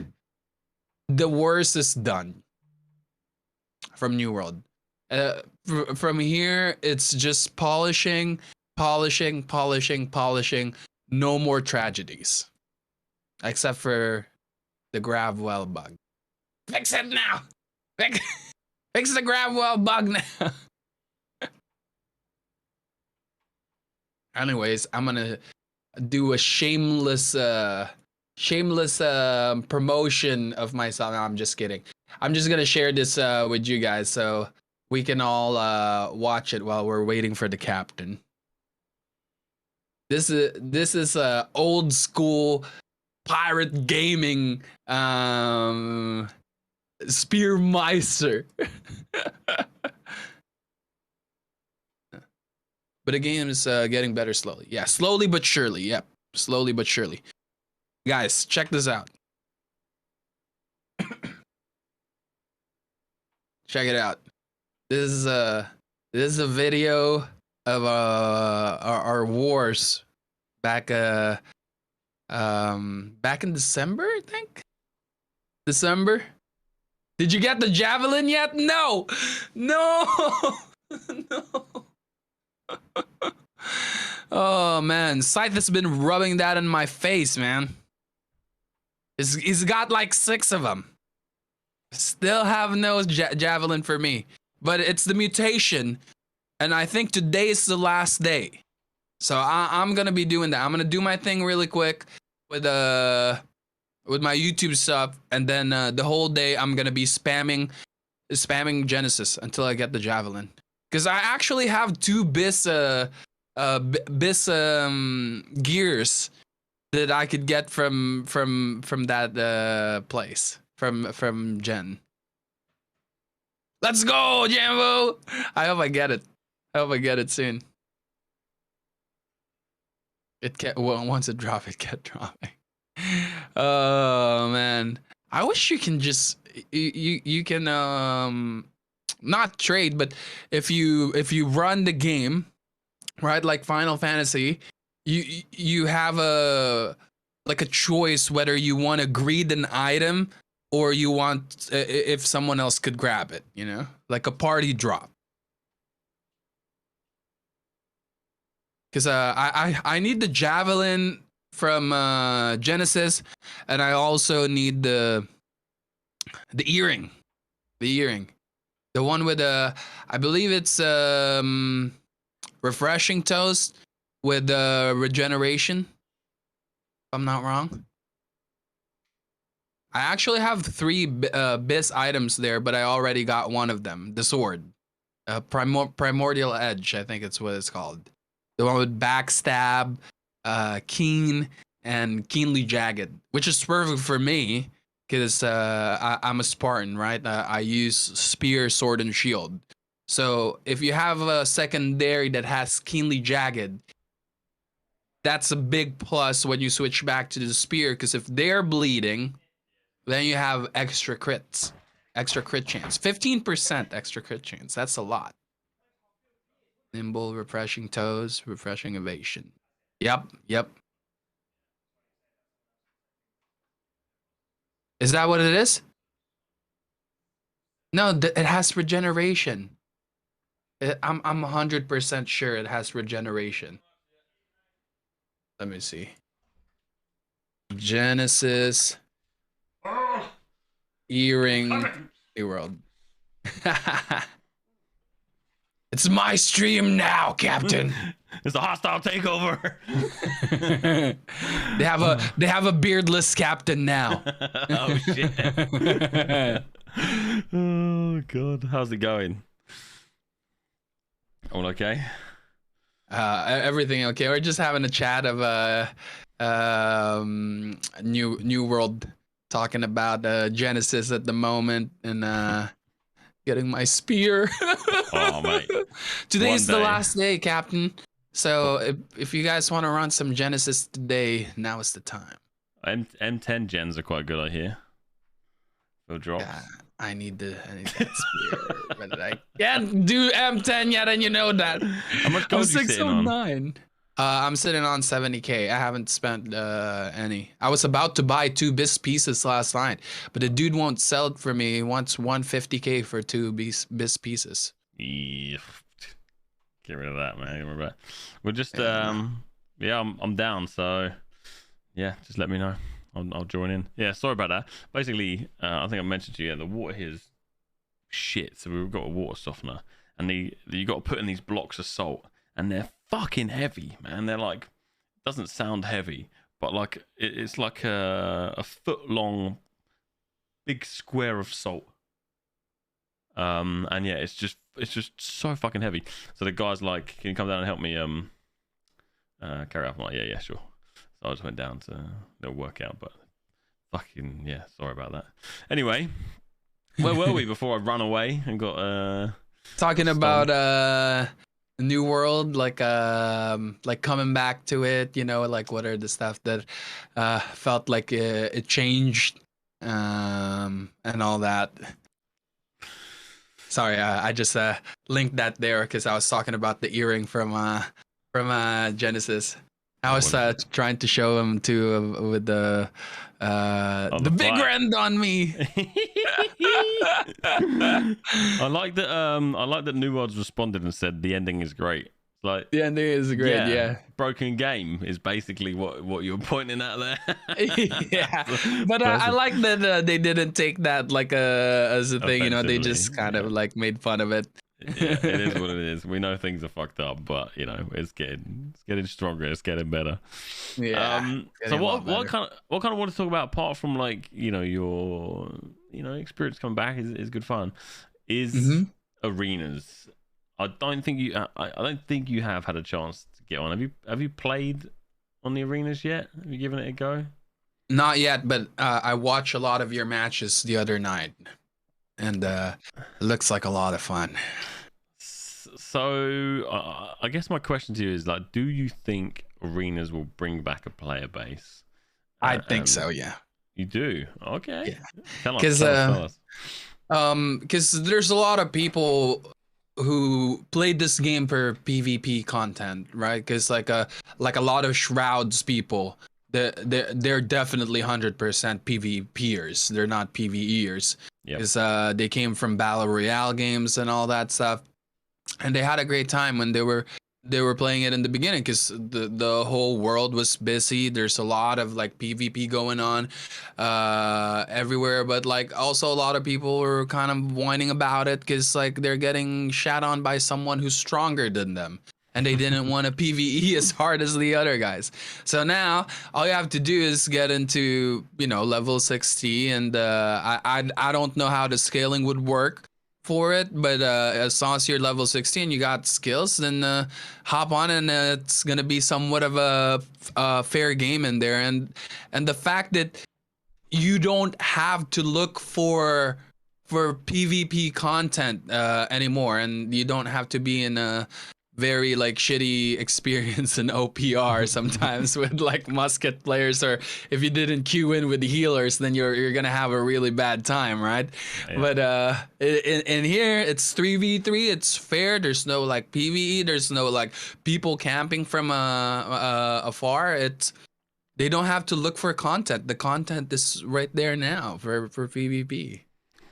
the worst is done from New World. From here, it's just polishing, polishing, polishing, polishing. No more tragedies. Except for the grab well bug. Fix it now! Fix the grab well bug now! Anyways, I'm gonna do a shameless promotion of myself. No, I'm just kidding. I'm just gonna share this with you guys so we can all watch it while we're waiting for the captain. This is old school pirate gaming Spearmeister. But the game is getting better slowly. Yeah, slowly but surely. Yep, slowly but surely. Guys, check this out. Check it out. This is a video of our wars back back in December, I think. December. Did you get the javelin yet? No. No. No. Oh man, Scythe has been rubbing that in my face, man. He's got like 6 of them. Still have no javelin for me, but it's the mutation, and I think today is the last day. So I'm gonna be doing that. I'm gonna do my thing really quick with my YouTube stuff, and then the whole day I'm gonna be spamming Genesis until I get the javelin. Because I actually have 2 bis gears that I could get from that place from Jen. Let's go, Jambo! I hope I get it. I hope I get it soon. Once it drop, it kept dropping. Oh man, I wish you can just you can not trade, but if you run the game right, like Final Fantasy, you have a choice whether you want to greed an item or you want if someone else could grab it, you know, like a party drop. Because I need the javelin from Genesis, and I also need the earring, the one with I believe it's refreshing toast with regeneration, if I'm not wrong. I actually have 3 bis items there, but I already got one of them, the sword, primordial edge, I think it's what it's called. The one with backstab, keen, and keenly jagged, which is perfect for me because I'm a Spartan, right? I use spear, sword, and shield. So if you have a secondary that has keenly jagged, that's a big plus when you switch back to the spear, because if they're bleeding, then you have extra crits, extra crit chance, 15% extra crit chance. That's a lot. Nimble, refreshing toes, refreshing evasion. Yep. Is that what it is? No, it has regeneration. I'm 100% sure it has regeneration. Let me see. Genesis earring New World. It's my stream now, Captain. It's a hostile takeover. They have a beardless captain now. Oh shit. Oh god, how's it going? All okay? Everything okay? We're just having a chat of New World, talking about Genesis at the moment, and getting my spear. Oh mate. Today's One the day. last day, Captain. So if you guys want to run some Genesis today, now is the time. M10 gens are quite good, I hear. For drops. Yeah, I need that spear, but I can't do M10 yet, and you know that. How much I'm gold you sitting on? 609. I'm sitting on 70k. I haven't spent any. I was about to buy 2 BIS pieces last night, but the dude won't sell it for me. He wants 150k for 2 BIS pieces. Yeah. Get rid of that, man. Get rid of that. We're just Yeah. I'm down, so yeah, just let me know. I'll join in. Yeah, sorry about that. Basically, I think I mentioned to you, the water here is shit. So we've got a water softener, and you got to put in these blocks of salt, and they're fucking heavy, man. They're like, doesn't sound heavy, but like it's like a foot long, big square of salt. And yeah, it's just so fucking heavy. So the guy's like, can you come down and help me carry up? I'm like, yeah, sure. So I just went down to the workout, but fucking yeah, sorry about that. Anyway, where were we before I run away and got Talking stunned? about New World, like coming back to it, you know, like what are the stuff that felt like it changed, and all that. Sorry, I just linked that there because I was talking about the earring from Genesis. I was trying to show him too with the big fly. rend on me. I like that New Worlds responded and said the ending is great. Like The ending is great, yeah. Broken game is basically what you're pointing at there. Yeah, but I like that they didn't take that like as a thing, you know. They Offensively, just kind yeah. of like made fun of it. Yeah, it is what it is. We know things are fucked up, but you know it's getting stronger. It's getting better. Yeah. So getting a what lot kind of want to talk about apart from like your experience coming back is good fun. Is Mhm. arenas? I don't think you have had a chance to get on. Have you played on the arenas yet? Have you given it a go? Not yet, but I watched a lot of your matches the other night, and it looks like a lot of fun. So I guess my question to you is like, do you think arenas will bring back a player base? I think so, yeah. You do? Okay. Yeah. Tell us. 'Cause, Tell us. Because there's a lot of people who played this game for PvP content, right? Because like a lot of Shrouds people, they're definitely 100% PvPers. They're not PvEers. Yep. Because they came from Battle Royale games and all that stuff, and they had a great time when they were playing it in the beginning because the whole world was busy. There's a lot of like PvP going on everywhere, but like also a lot of people were kind of whining about it because like they're getting shat on by someone who's stronger than them, and they didn't want to PvE as hard as the other guys. So now all you have to do is get into level 60, and I don't know how the scaling would work for it, but as long as you're level 16, you got skills, then hop on, and it's gonna be somewhat of a fair game in there. And the fact that you don't have to look for PvP content anymore, and you don't have to be in a very like shitty experience in OPR sometimes with like musket players, or if you didn't queue in with the healers, then you're gonna have a really bad time, right? Yeah. But in here it's 3v3, it's fair. There's no like PvE, there's no like people camping from afar. They don't have to look for content. The content is right there now for PvP.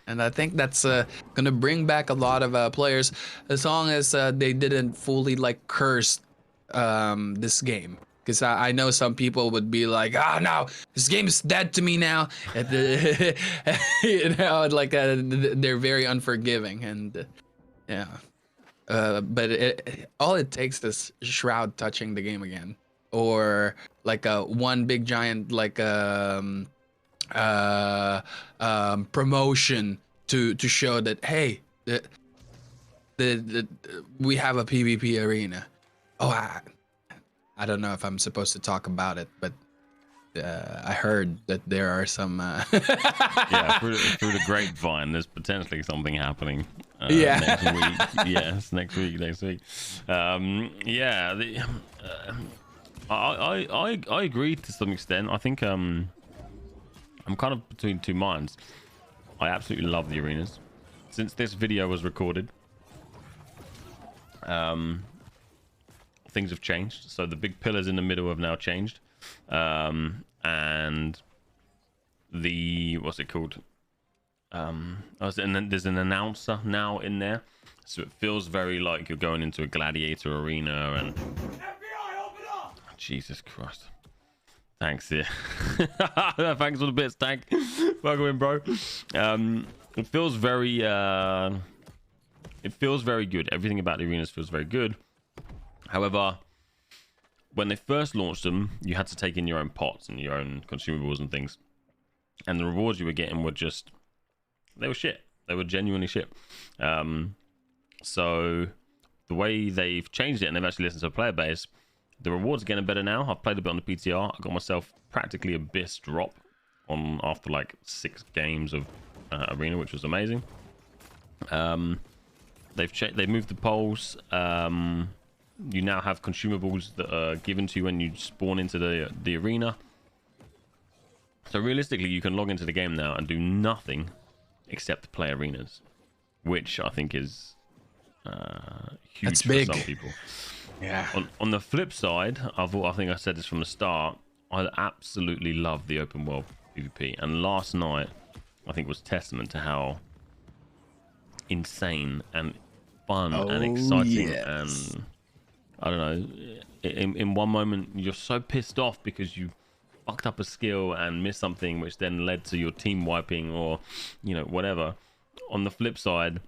And I think that's gonna bring back a lot of players, as long as they didn't fully like curse this game, Because I know some people would be like, no, this game is dead to me now. You know, like they're very unforgiving, and yeah. But all it takes is Shroud touching the game again, or like one big giant like promotion to show that, hey, the we have a PvP arena. Oh, I don't know if I'm supposed to talk about it, but I heard that there are some. Yeah, through the grapevine, there's potentially something happening. Yeah. Next week. Yes, next week. Yeah, I agree to some extent. I think I'm kind of between two minds. I absolutely love the arenas. Since this video was recorded, things have changed. So the big pillars in the middle have now changed, and the what's it called? And then there's an announcer now in there, so it feels very like you're going into a gladiator arena. And FBI, open up! Jesus Christ. Thanks, yeah. Thanks for the bits, Tank. Welcome in, bro. It feels very good. Everything about the arenas feels very good. However, when they first launched them, you had to take in your own pots and your own consumables and things, and the rewards you were getting were just, they were shit. They were genuinely shit. So the way they've changed it, and they've actually listened to the player base, the rewards are getting better now. I've played a bit on the PTR. I got myself practically Abyss drop on after like 6 games of arena, which was amazing. They've moved the polls. You now have consumables that are given to you when you spawn into the arena. So realistically, you can log into the game now and do nothing except play arenas, which I think is huge. That's big for some people. Yeah. On the flip side, I think I said this from the start, I absolutely love the open world PvP, and last night I think was testament to how insane and fun and exciting, and I don't know, in one moment you're so pissed off because you fucked up a skill and missed something which then led to your team wiping, or you know, whatever. On the flip side,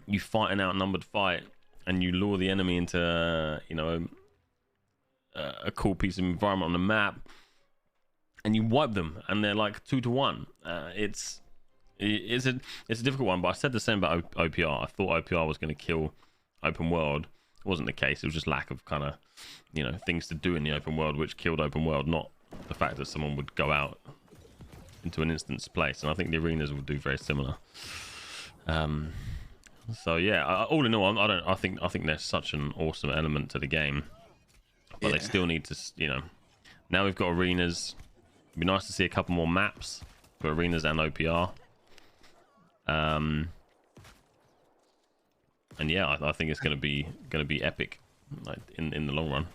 you fight an outnumbered fight and you lure the enemy into, you know, a cool piece of environment on the map, and you wipe them, and they're like 2 to 1. It's a difficult one, but I said the same about OPR. I thought OPR was going to kill open world. It wasn't the case. It was just lack of kind of, you know, things to do in the open world which killed open world, not the fact that someone would go out into an instance place. And I think the arenas will do very similar. So yeah, all in all, I think there's such an awesome element to the game, but they still need to, you know, now we've got arenas. It'd be nice to see a couple more maps for arenas and OPR. And yeah, I think it's gonna be epic, like in the long run.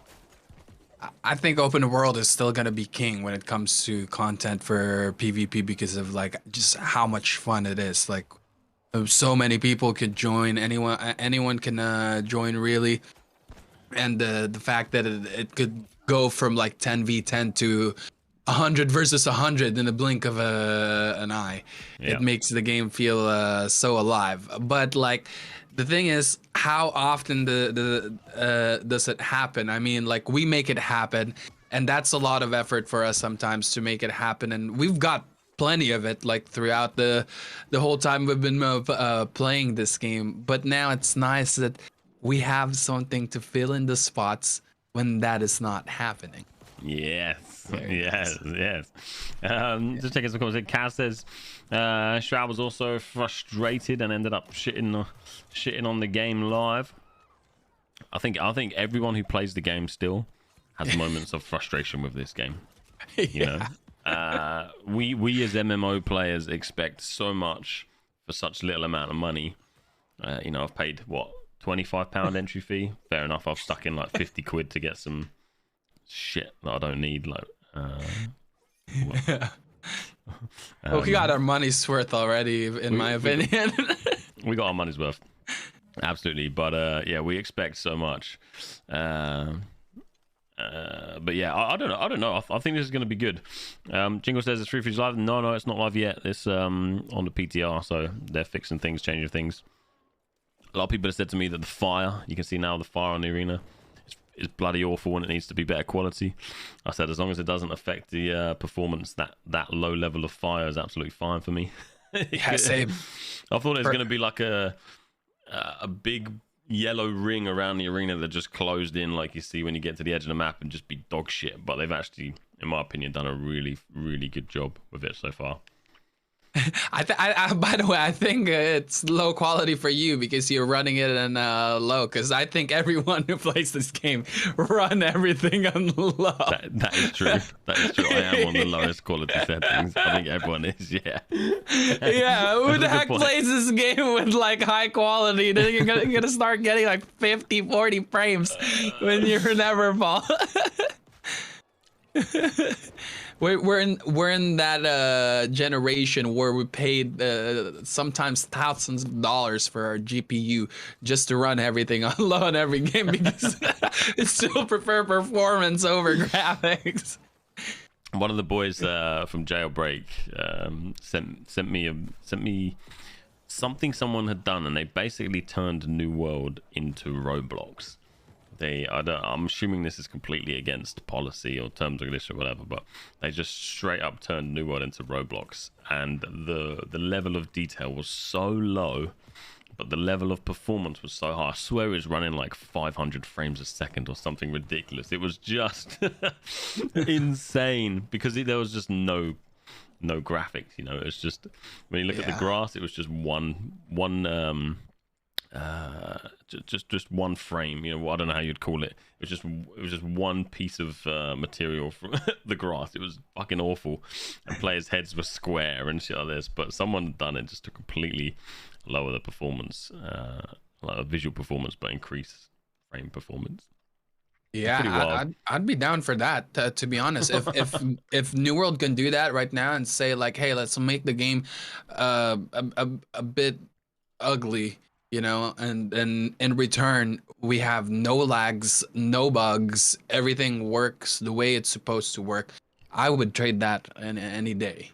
I think open world is still gonna be king when it comes to content for PvP, because of like just how much fun it is. Like, so many people could join. Anyone can join, really. And the fact that it could go from like 10v10 to 100 versus 100 in the blink of an eye. Yeah. It makes the game feel so alive. But like, the thing is, how often does it happen? I mean, like, we make it happen, and that's a lot of effort for us sometimes to make it happen. And we've got plenty of it, like, throughout the whole time we've been playing this game. But now it's nice that we have something to fill in the spots when that is not happening. Yes. Just taking some comments. Kaz says Shroud was also frustrated and ended up shitting on the game live. I think everyone who plays the game still has moments of frustration with this game. You know, we as MMO players expect so much for such little amount of money. You know, I've paid what, £25 entry fee. Fair enough. I've stuck in like 50 quid to get some shit that I don't need, like we got our money's worth already, in my opinion. We got our money's worth, absolutely. But yeah, we expect so much, and But yeah, I don't know. I think this is going to be good. Jingle says it's free for live. No, it's not live yet. It's on the PTR, so they're fixing things, changing things. A lot of people have said to me that the fire, you can see now the fire on the arena, is bloody awful and it needs to be better quality. I said as long as it doesn't affect the performance, that low level of fire is absolutely fine for me. Yeah, same. I thought it was going to be like a big yellow ring around the arena that just closed in like you see when you get to the edge of the map and just be dog shit. But they've actually, in my opinion, done a really, really good job with it so far. I by the way, I think it's low quality for you because you're running it in low. Because I think everyone who plays this game run everything on low. That is true. That is true. I am on the lowest quality settings. I think everyone is. Yeah. Yeah. Who the heck plays this game with like high quality? Then you're gonna start getting like 50, 40 frames when you're never fall. We're in that generation where we paid sometimes thousands of dollars for our GPU just to run everything on low in every game because it still prefer performance over graphics. One of the boys from Jailbreak sent me something someone had done, and they basically turned New World into Roblox. I'm assuming this is completely against policy or terms of this or whatever, but they just straight up turned New World into Roblox, and the level of detail was so low, but the level of performance was so high. I swear it was running like 500 frames a second or something ridiculous. It was just insane because there was just no graphics. You know, it was just when you look at the grass, it was just one. Just one frame, you know. I don't know how you'd call it. It was just one piece of material from the grass. It was fucking awful, and players' heads were square and shit like this. But someone had done it just to completely lower the performance, like a visual performance, but increase frame performance. Yeah, I'd be down for that. To be honest, if New World can do that right now and say like, hey, let's make the game a bit ugly. You know, and in return, we have no lags, no bugs. Everything works the way it's supposed to work. I would trade that any day.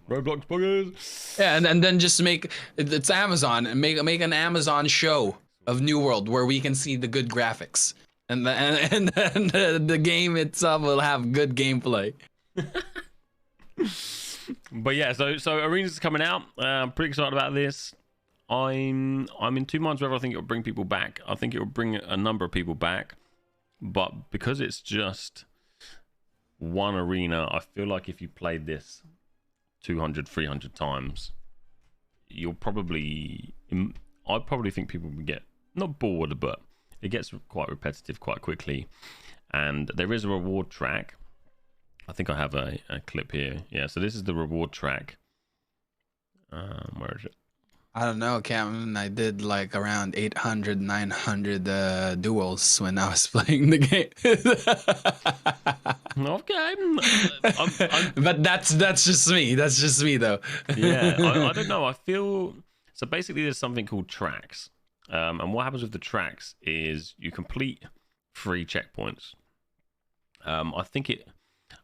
Roblox buggers. Yeah, and then just make it's Amazon and make an Amazon show of New World where we can see the good graphics, and the game itself will have good gameplay. But yeah, so Arena's coming out. I'm pretty excited about this. I'm in two minds whether I think it will bring people back. I think it will bring a number of people back, but because it's just one arena, I feel like if you played this 200, 300 times, I probably think people would get not bored, but it gets quite repetitive quite quickly. And there is a reward track. I think I have a clip here. Yeah, so this is the reward track. Where is it? I don't know, Cameron. I did like around 800, 900 duels when I was playing the game. Okay. But that's just me. That's just me, though. Yeah, I don't know. I feel... So basically there's something called tracks. And what happens with the tracks is you complete 3 checkpoints. I think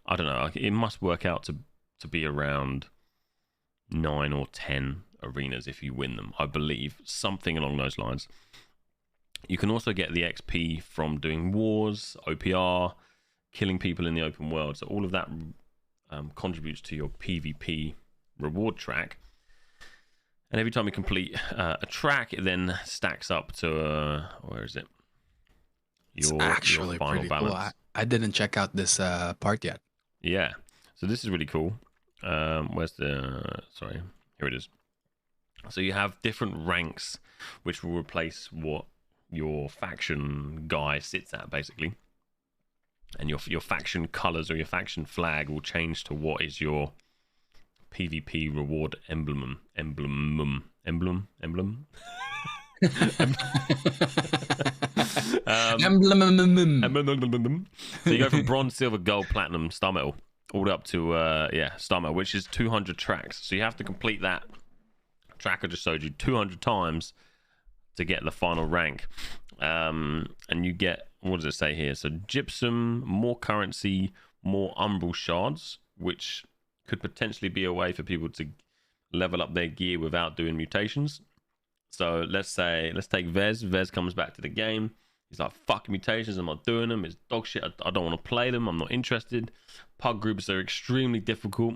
I don't know. It must work out to be around 9 or 10 arenas if you win them. I believe something along those lines. You can also get the XP from doing wars, OPR, killing people in the open world. So all of that contributes to your PvP reward track. And every time you complete a track, it then stacks up to where is it? It's actually your final pretty balance. cool. I didn't check out this part yet. Yeah, so this is really cool. Where's the... Sorry, here it is. So you have different ranks, which will replace what your faction guy sits at, basically. And your faction colors or your faction flag will change to what is your PvP reward emblem. Emblem. So you go from bronze, silver, gold, platinum, star metal, all the way up to star metal, which is 200 tracks. So you have to complete that track I just showed you 200 times to get the final rank. and you get, what does it say here? So gypsum, more currency, more umbral shards, which could potentially be a way for people to level up their gear without doing mutations. So let's take Vez. Vez comes back to the game. He's like, fuck mutations, I'm not doing them. It's dog shit. I don't want to play them. I'm not interested. Pug groups are extremely difficult.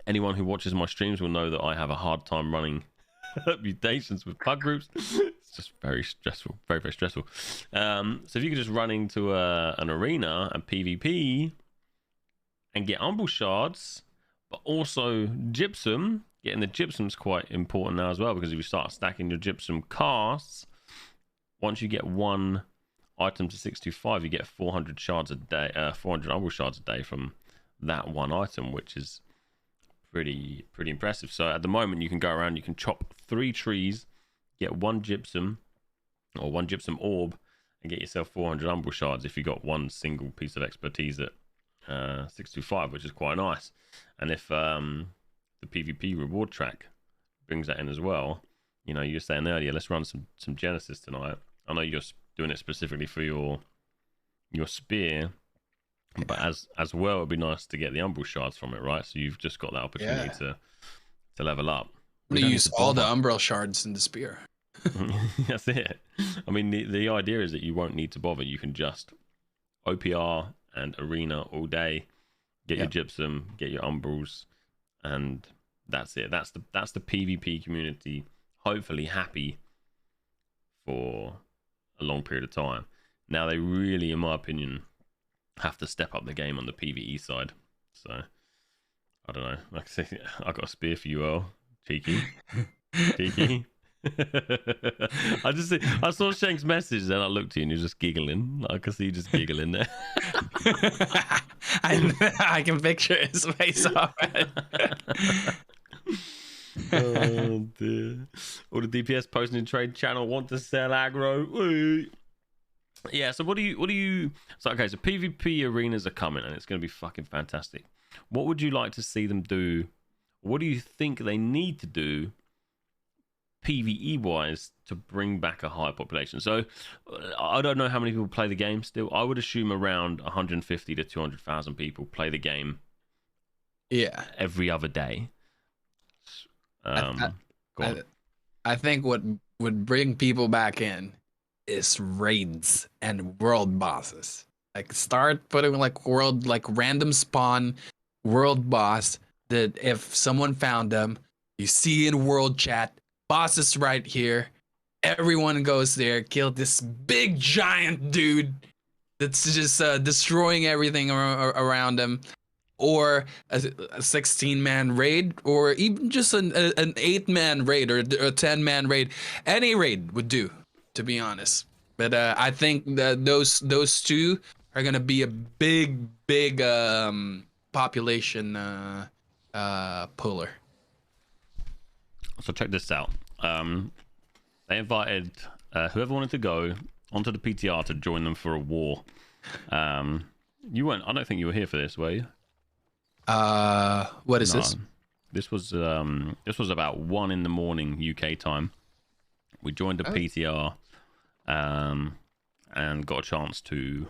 Anyone who watches my streams will know that I have a hard time running mutations with pug groups. It's just very stressful, very, very stressful. So if you could just run into an arena and PvP and get umbral shards, but also gypsum, getting the gypsum's quite important now as well, because if you start stacking your gypsum casts, once you get one item to 625, you get 400 shards a day, 400 umbral shards a day from that one item, which is pretty impressive. So at the moment, you can go around, you can chop 3 trees, get one gypsum or one gypsum orb, and get yourself 400 umbral shards if you got one single piece of expertise at 625, which is quite nice. And if the PvP reward track brings that in as well, you know, you were saying earlier, let's run some Genesis tonight. I know you're doing it specifically for your spear, but as well, it'd be nice to get the umbral shards from it, right? So you've just got that opportunity to level up. I'm gonna use all the umbral shards in the spear. That's it. I mean, the idea is that you won't need to bother. You can just OPR and arena all day, get your gypsum, get your umbrals, and that's it. That's the PvP community, hopefully happy for a long period of time. Now they really, in my opinion, have to step up the game on the PvE side. So I don't know. Like I say, I got a spear for you, Earl. Cheeky. I saw Shank's message, then I looked at you and you're just giggling. I can see you just giggling there. I can picture his face off it. Oh dear. All the DPS posting in trade channel want to sell aggro. Woo. Yeah, so what do you so okay, so PvP arenas are coming and it's gonna be fucking fantastic. What would you like to see them do? What do you think they need to do PvE wise to bring back a higher population? So I don't know how many people play the game still. I would assume around 150 to 200,000 people play the game every other day. I think what would bring people back in is raids and world bosses. Like start putting like random spawn world boss that if someone found them, you see in world chat, boss is right here. Everyone goes there, kill this big giant dude that's just destroying everything around them. Or a 16-man raid, or even just an 8-man raid or a 10-man raid. Any raid would do, to be honest. But I think that those two are gonna be a big population puller. So check this out. They invited whoever wanted to go onto the PTR to join them for a war. You weren't. I don't think you were here for this, were you? What is this? This was about 1 a.m. UK time. We joined the PTR, and got a chance to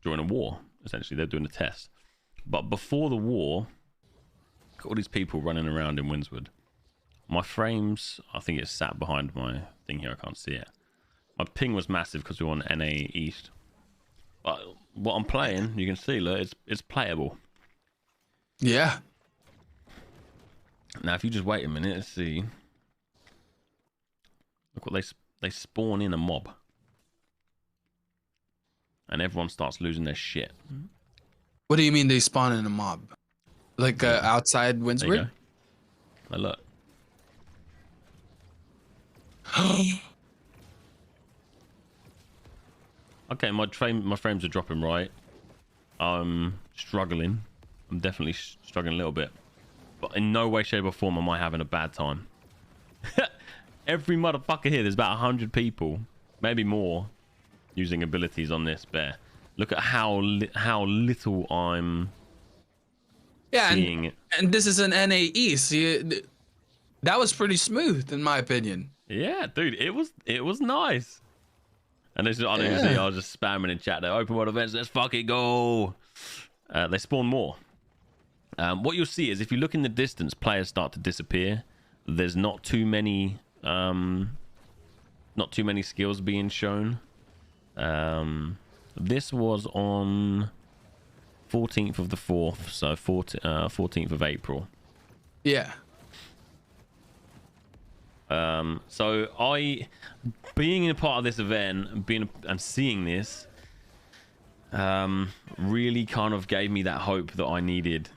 join a war. Essentially, they're doing a test. But before the war, got all these people running around in Windswood. My frames, I think it's sat behind my thing here. I can't see it. My ping was massive because we were on NA East. But what I'm playing, you can see, look, it's playable. Yeah. Now, if you just wait a minute and see, look what they spawn in a mob, and everyone starts losing their shit. What do you mean they spawn in a mob? Like outside Windswood? Now look. Okay, my frames are dropping right. I'm struggling. I'm definitely struggling a little bit, but in no way, shape, or form am I having a bad time. Every motherfucker here, there's about 100 people, maybe more, using abilities on this bear. Look at how little I'm seeing it. And this is an NA East. That was pretty smooth, in my opinion. Yeah, dude, it was nice. And this is honestly, I was just spamming in chat there. Open world events, let's fucking go. They spawn more. What you'll see is if you look in the distance, players start to disappear. There's not too many skills being shown. This was on 14th of the 4th, so 14th of April. Yeah. So being a part of this event, and seeing this, really kind of gave me that hope that I needed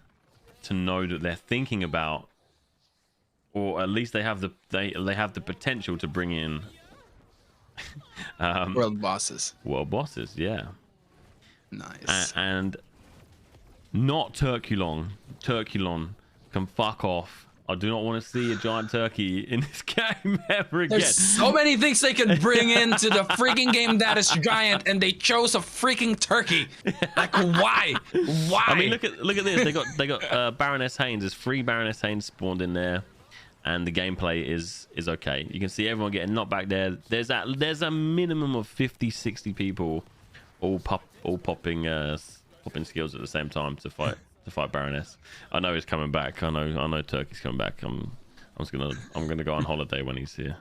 to know that they're thinking about, or at least they have the potential to bring in World bosses. world bosses. Yeah. Nice. And not Turkulon. Turkulon can fuck off. I do not want to see a giant turkey in this game ever again. There's so many things they could bring into the freaking game that is giant, and they chose a freaking turkey. Like, why? Why? I mean, look at this. They got Baroness Haynes. There's 3 Baroness Haynes spawned in there, and the gameplay is okay. You can see everyone getting knocked back there. There's a minimum of 50, 60 people, all popping skills at the same time to fight Baroness. I know he's coming back. I know Turkey's coming back. I'm gonna go on holiday when he's here.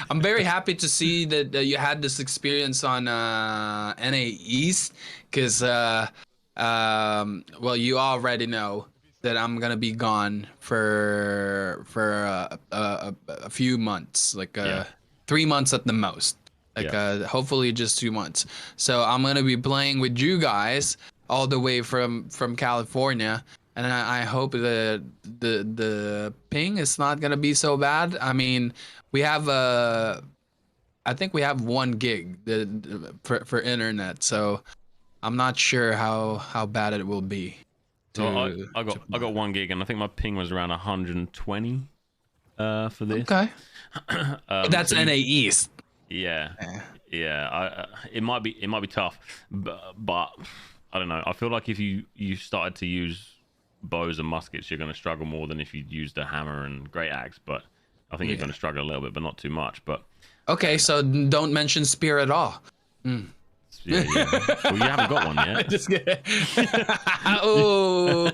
I'm very happy to see that you had this experience on NA East, because well, you already know that I'm gonna be gone for a few months, like 3 months at the most, like hopefully just 2 months. So I'm gonna be playing with you guys all the way from California, and I hope that the ping is not gonna be so bad. I mean, we have I think we have 1 gig for internet, so I'm not sure how bad it will be. So I got 1 gig, and I think my ping was around 120 for this. Okay. That's NA East. Yeah. It might be tough, but I don't know. I feel like if you started to use bows and muskets, you're going to struggle more than if you used a hammer and great axe. But I think you're going to struggle a little bit, but not too much. But okay, so don't mention spear at all. Yeah. Well, you haven't got one yet. Just kidding. Oh.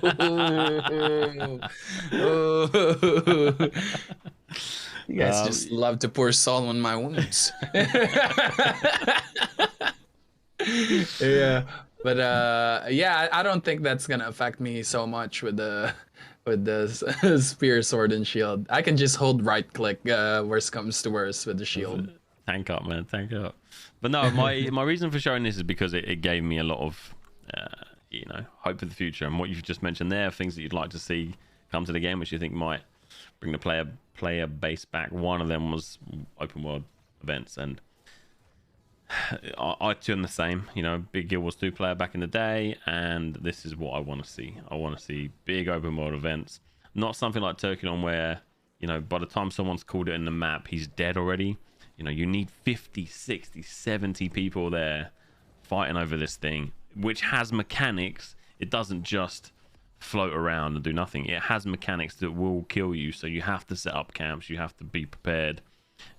You guys just love to pour salt on my wounds. Yeah. But I don't think that's gonna affect me so much with the spear, sword, and shield. I can just hold right click, worst comes to worst, with the shield. Tank up, man, tank up. But no, my reason for showing this is because it gave me a lot of hope for the future, and what you've just mentioned there, things that you'd like to see come to the game, which you think might bring the player base back. One of them was open world events, and I too am the same. Big Guild Wars 2 player back in the day, and this is what I want to see. I want to see big open world events, not something like Turkulon where by the time someone's called it in the map, he's dead already. You need 50, 60, 70 people there fighting over this thing, which has mechanics. It doesn't just float around and do nothing. It has mechanics that will kill you, so you have to set up camps, you have to be prepared.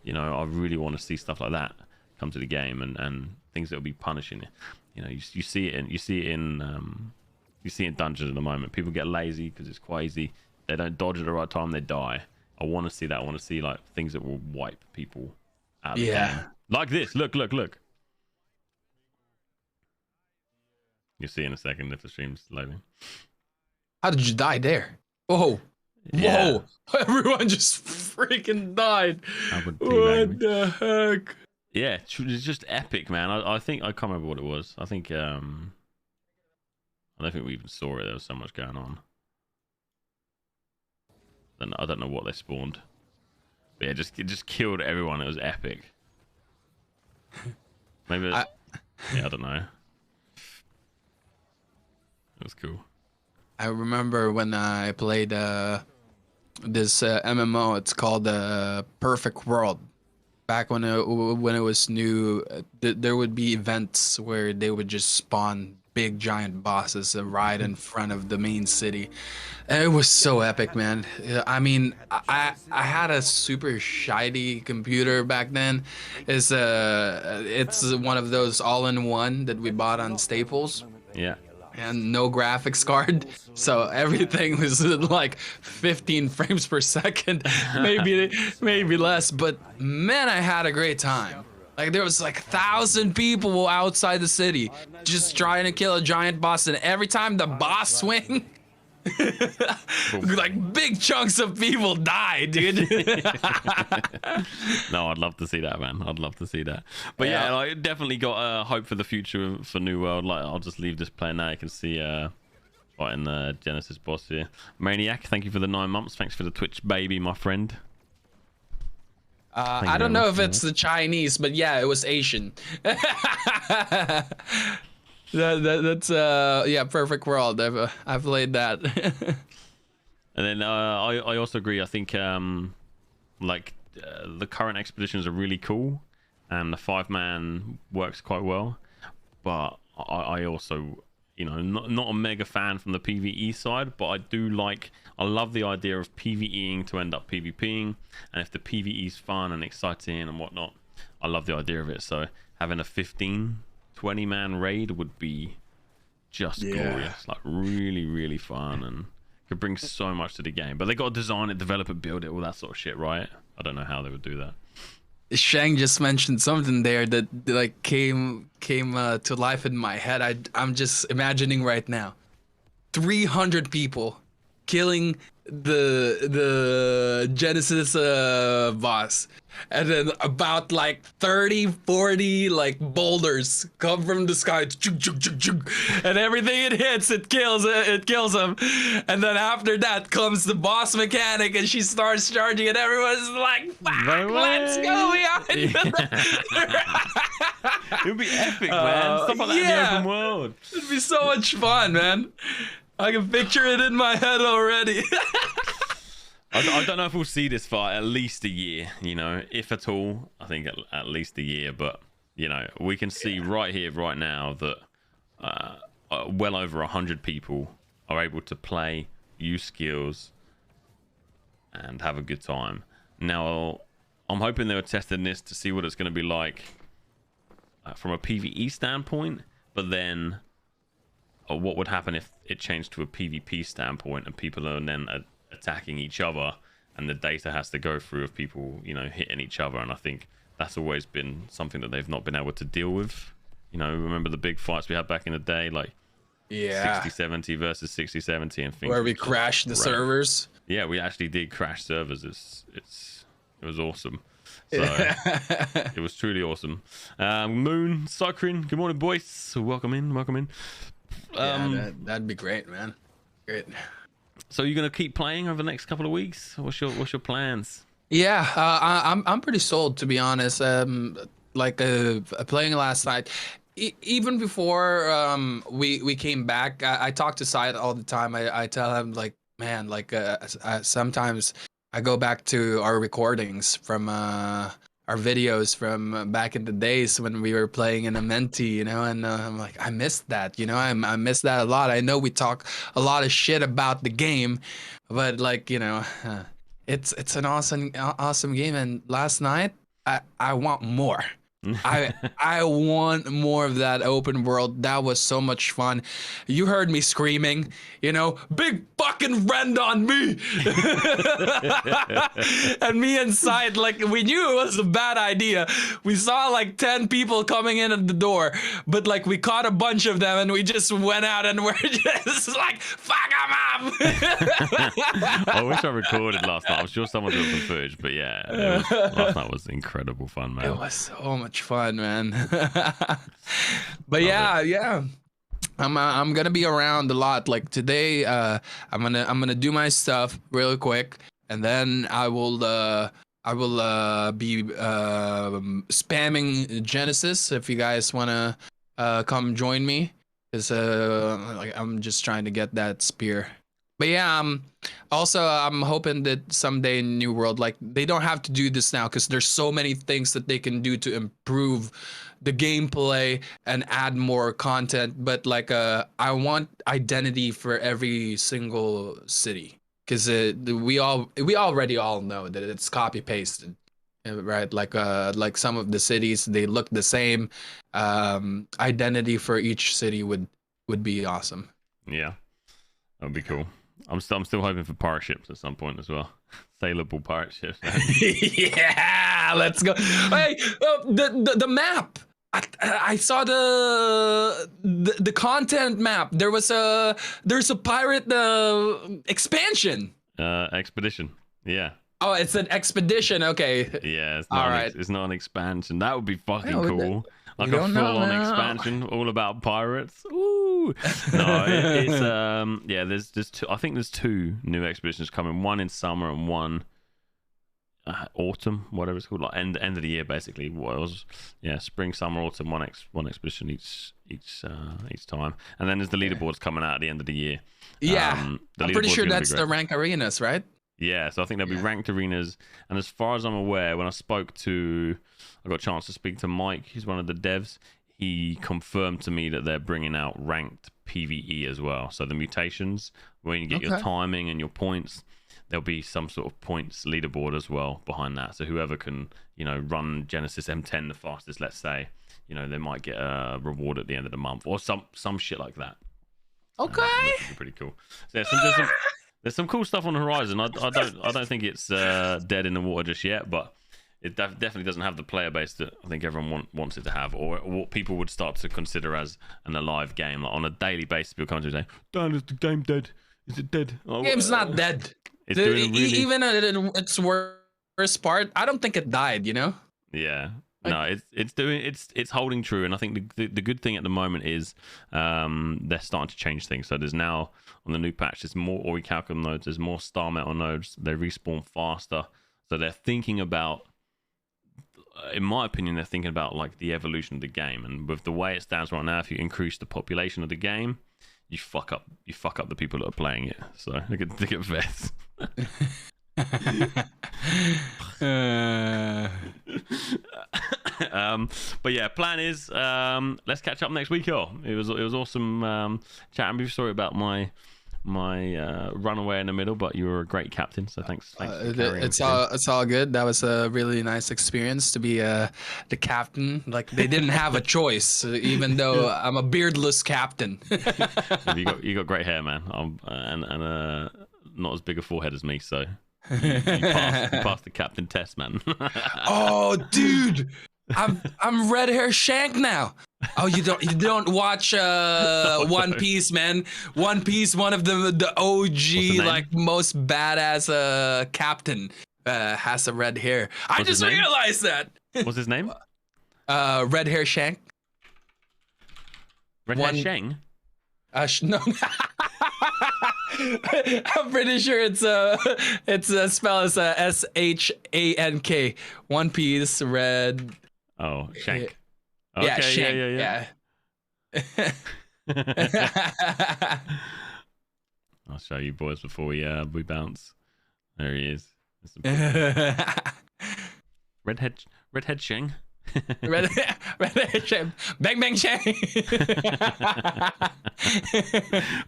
I really want to see stuff like that come to the game, and things that will be punishing it. You see it in dungeons at the moment. People get lazy because it's quite easy. They don't dodge at the right time, they die. I want to see that. I want to see like things that will wipe people out of the game. Like this. Look. You'll see in a second if the stream's loading. How did you die there? Whoa. Everyone just freaking died. What the heck? Yeah, it's just epic, man. I think I can't remember what it was. I think I don't think we even saw it. There was so much going on. And I don't know what they spawned. But yeah, it just killed everyone. It was epic. Maybe I don't know. It was cool. I remember when I played this MMO. It's called Perfect World. Back when it was new, there would be events where they would just spawn big giant bosses right in front of the main city. And it was so epic, man. I mean, I had a super shiny computer back then. It's one of those all-in-one that we bought on Staples, Yeah. and no graphics card, so everything was like 15 frames per second, maybe less. But man, I had a great time. Like there was like 1,000 people outside the city just trying to kill a giant boss, and every time the boss swing, like big chunks of people die, dude. No, I'd love to see that, man. I'd love to see that. But yeah, I definitely got hope for the future for New World. Like, I'll just leave this player now. You can see fighting the Genesis boss here. Maniac, thank you for the 9 months. Thanks for the Twitch baby, my friend. I don't know if it's the Chinese, but yeah, it was Asian. That's yeah, Perfect World. I've played that. And then I also agree. I think the current expeditions are really cool, and the 5-man works quite well. But I also, you know, not a mega fan from the PvE side, but I love the idea of PvEing to end up PvPing, and if the PvE is fun and exciting and whatnot, I love the idea of it. So having a 15-20-man raid would be just glorious, like really, really fun, and could bring so much to the game. But they got to design it, develop it, build it, all that sort of shit, right? I don't know how they would do that. Shang just mentioned something there that like came to life in my head. I'm just imagining right now, 300 people killing the Genesis boss, and then about like 30-40 like boulders come from the sky, and everything it hits, it kills them. And then after that comes the boss mechanic, and she starts charging, and everyone's like, fuck, let's go behind. It would be epic, man. Stuff like that in the open world. It'd be so much fun, man. I can picture it in my head already. I don't know if we'll see this for at least a year, you know, if at all. I think at least a year, but you know, we can see right here, right now that well over 100 people are able to play, use skills, and have a good time. Now, I'm hoping they were testing this to see what it's going to be like from a PvE standpoint, but then what would happen if it changed to a PvP standpoint and people are then attacking each other, and the data has to go through of people, you know, hitting each other. And I think that's always been something that they've not been able to deal with. You know, remember the big fights we had back in the day, like 60-70 versus 60-70 and things where we crashed the servers. Yeah, we actually did crash servers. It was awesome. So it was truly awesome. Moon, Sakrin, good morning, boys. Welcome in. That'd be great, man. Great. So you're gonna keep playing over the next couple of weeks? What's your plans? Yeah, I'm pretty sold, to be honest. Playing last night, even before we came back, I talk to Syed all the time. I tell him, like, man, like sometimes I go back to our recordings from our videos from back in the days when we were playing in a Menti, you know, and I'm like, I missed that, you know, I miss that a lot. I know we talk a lot of shit about the game, but like, you know, it's an awesome game. And last night, I want more. I want more of that open world. That was so much fun. You heard me screaming, you know, big fucking rend on me. And me inside, like, we knew it was a bad idea. We saw like 10 people coming in at the door, but like we caught a bunch of them and we just went out and we're just like, fuck them up. I wish I recorded last night. I'm sure someone did some footage, but yeah, last night was incredible fun, man. It was so much fun, man. But yeah, I'm gonna be around a lot. Like today, I'm gonna do my stuff real quick, and then I will be spamming Genesis if you guys wanna come join me, because like I'm just trying to get that spear. But yeah, also I'm hoping that someday in New World, like they don't have to do this now because there's so many things that they can do to improve the gameplay and add more content. But like, I want identity for every single city because we already all know that it's copy pasted, right? Like some of the cities they look the same. Identity for each city would be awesome. Yeah, that would be cool. I'm still hoping for pirate ships at some point as well. Sailable pirate ships. Yeah, let's go. Hey, the map. I saw the content map. There's a pirate expansion. Expedition. Yeah. Oh, it's an expedition. Okay. Yeah, it's not All right. it's not an expansion. That would be fucking Yeah, cool. Like a don't know, full-on man. expansion, all about pirates. Ooh. No, it's yeah. There's two. I think there's two new expeditions coming. One in summer and one autumn, whatever it's called. Like end of the year, basically. What it was, yeah, spring, summer, autumn. One expedition each time. And then there's the leaderboards coming out at the end of the year. Yeah, The I'm pretty leaderboard's sure gonna be that's great. the rank arenas, right? Yeah, so I think there'll be ranked arenas, and as far as I'm aware, when I got a chance to speak to Mike, he's one of the devs. He confirmed to me that they're bringing out ranked PvE as well. So the mutations, when you get your Okay. timing and your points, there'll be some sort of points leaderboard as well behind that. So whoever can, run Genesis M10 the fastest, let's say, they might get a reward at the end of the month or some shit like that. Okay. Which would be pretty cool. So yeah, there's some cool stuff on the horizon. I don't think it's dead in the water just yet, but it definitely doesn't have the player base that I think everyone wants it to have, or what people would start to consider as an alive game. Like on a daily basis, people come to say, "Dan, is the game dead? Is it dead?" Oh, Game's not dead. It's doing a really... Even in its worst part, I don't think it died. Yeah. No, it's holding true, and I think the good thing at the moment is they're starting to change things. So there's now on the new patch, there's more Orichalcum nodes, there's more Star Metal nodes. They respawn faster, so they're thinking about, in my opinion, they're thinking about like the evolution of the game. And with the way it stands right now, if you increase the population of the game, you fuck up the people that are playing it. So look at Veth. But yeah, plan is let's catch up next week, y'all. It was awesome chatting with you. Sorry about my runaway in the middle, but you were a great captain, so thanks for carrying It's on. all good. That was a really nice experience to be the captain. Like they didn't have a choice, even though I'm a beardless captain. You got great hair, man. And not as big a forehead as me, so you passed the captain test, man. Oh, dude, I'm red hair Shank now. Oh, you don't watch One Piece, man. One Piece, one of the OG like most badass captain has a red hair. I What's his just name? realized that. What's his name? Red hair Shank. Red Hair Shang? No. I'm pretty sure it's spelled as SHANK. One Piece, red. Oh, Shank. Yeah, Okay, Shank. Yeah. I'll show you boys before we bounce. There he is. Redhead Shang. red Shank. Bang bang Shank.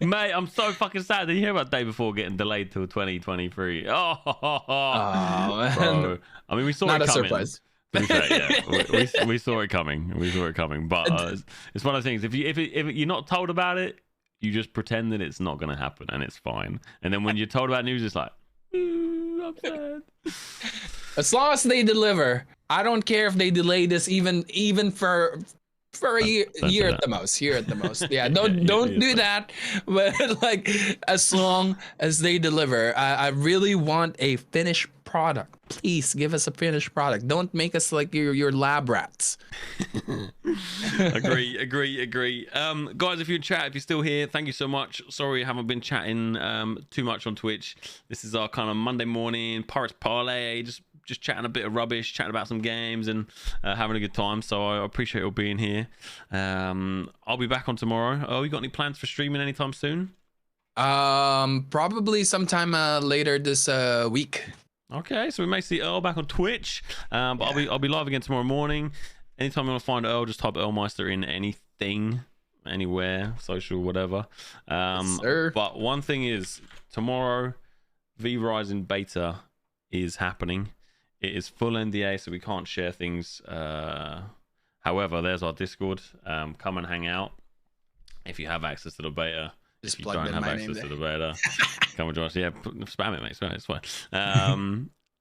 Mate, I'm so fucking sad. Did you hear about Day Before getting delayed till 2023? Oh, man. bro. I mean, we saw Not it a coming. surprise. To be fair, yeah, we saw it coming. But it's one of those things. If you're not told about it, you just pretend that it's not going to happen, and it's fine. And then when you're told about news, it's like, I'm sad. As long as they deliver, I don't care if they delay this even for a year at the most. Yeah, don't do that. But like, as long as they deliver, I really want a finished product. Please give us a finished product. Don't make us like your lab rats. Agree. Guys, if you're in chat, if you're still here, thank you so much. Sorry I haven't been chatting too much on Twitch. This is our kind of Monday morning Pirates Parley, just chatting a bit of rubbish, chatting about some games and having a good time. So I appreciate you all being here. I'll be back on tomorrow. Oh, you got any plans for streaming anytime soon? Probably sometime later this week. Okay, so we may see Earl back on Twitch, but I'll be live again tomorrow morning. Anytime you want to find Earl, just type Earlmeister in anything, anywhere, social, whatever. Yes, sir. But one thing is, tomorrow, V-Rising Beta is happening. It is full NDA, so we can't share things. However, there's our Discord. Come and hang out if you have access to the beta. Just if you plugged don't in have my access name to the beta, come and join us. Yeah, spam it, mate. Spam it. It's fine.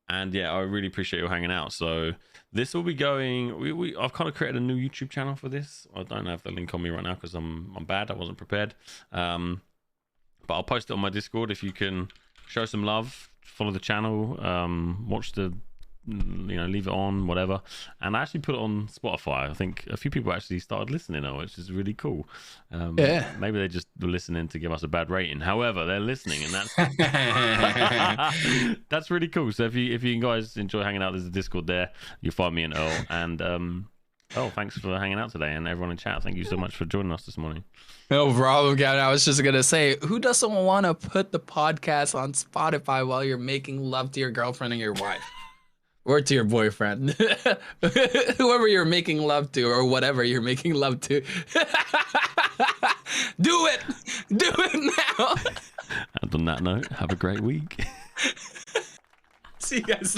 And yeah, I really appreciate you hanging out. So this will be going. I've kind of created a new YouTube channel for this. I don't have the link on me right now because I'm bad. I wasn't prepared. But I'll post it on my Discord if you can show some love, follow the channel, watch the. Leave it on, whatever. And I actually put it on Spotify. I think a few people actually started listening now, which is really cool. Maybe they just were listening to give us a bad rating. However, they're listening, and that's that's really cool. So if you guys enjoy hanging out, there's a Discord there. You'll find me and Earl. And thanks for hanging out today, and everyone in chat. Thank you so much for joining us this morning. No problem, Gavin. I was just gonna say, who doesn't want to put the podcast on Spotify while you're making love to your girlfriend and your wife? Or to your boyfriend, whoever you're making love to, or whatever you're making love to. Do it now. And on that note, have a great week. See you guys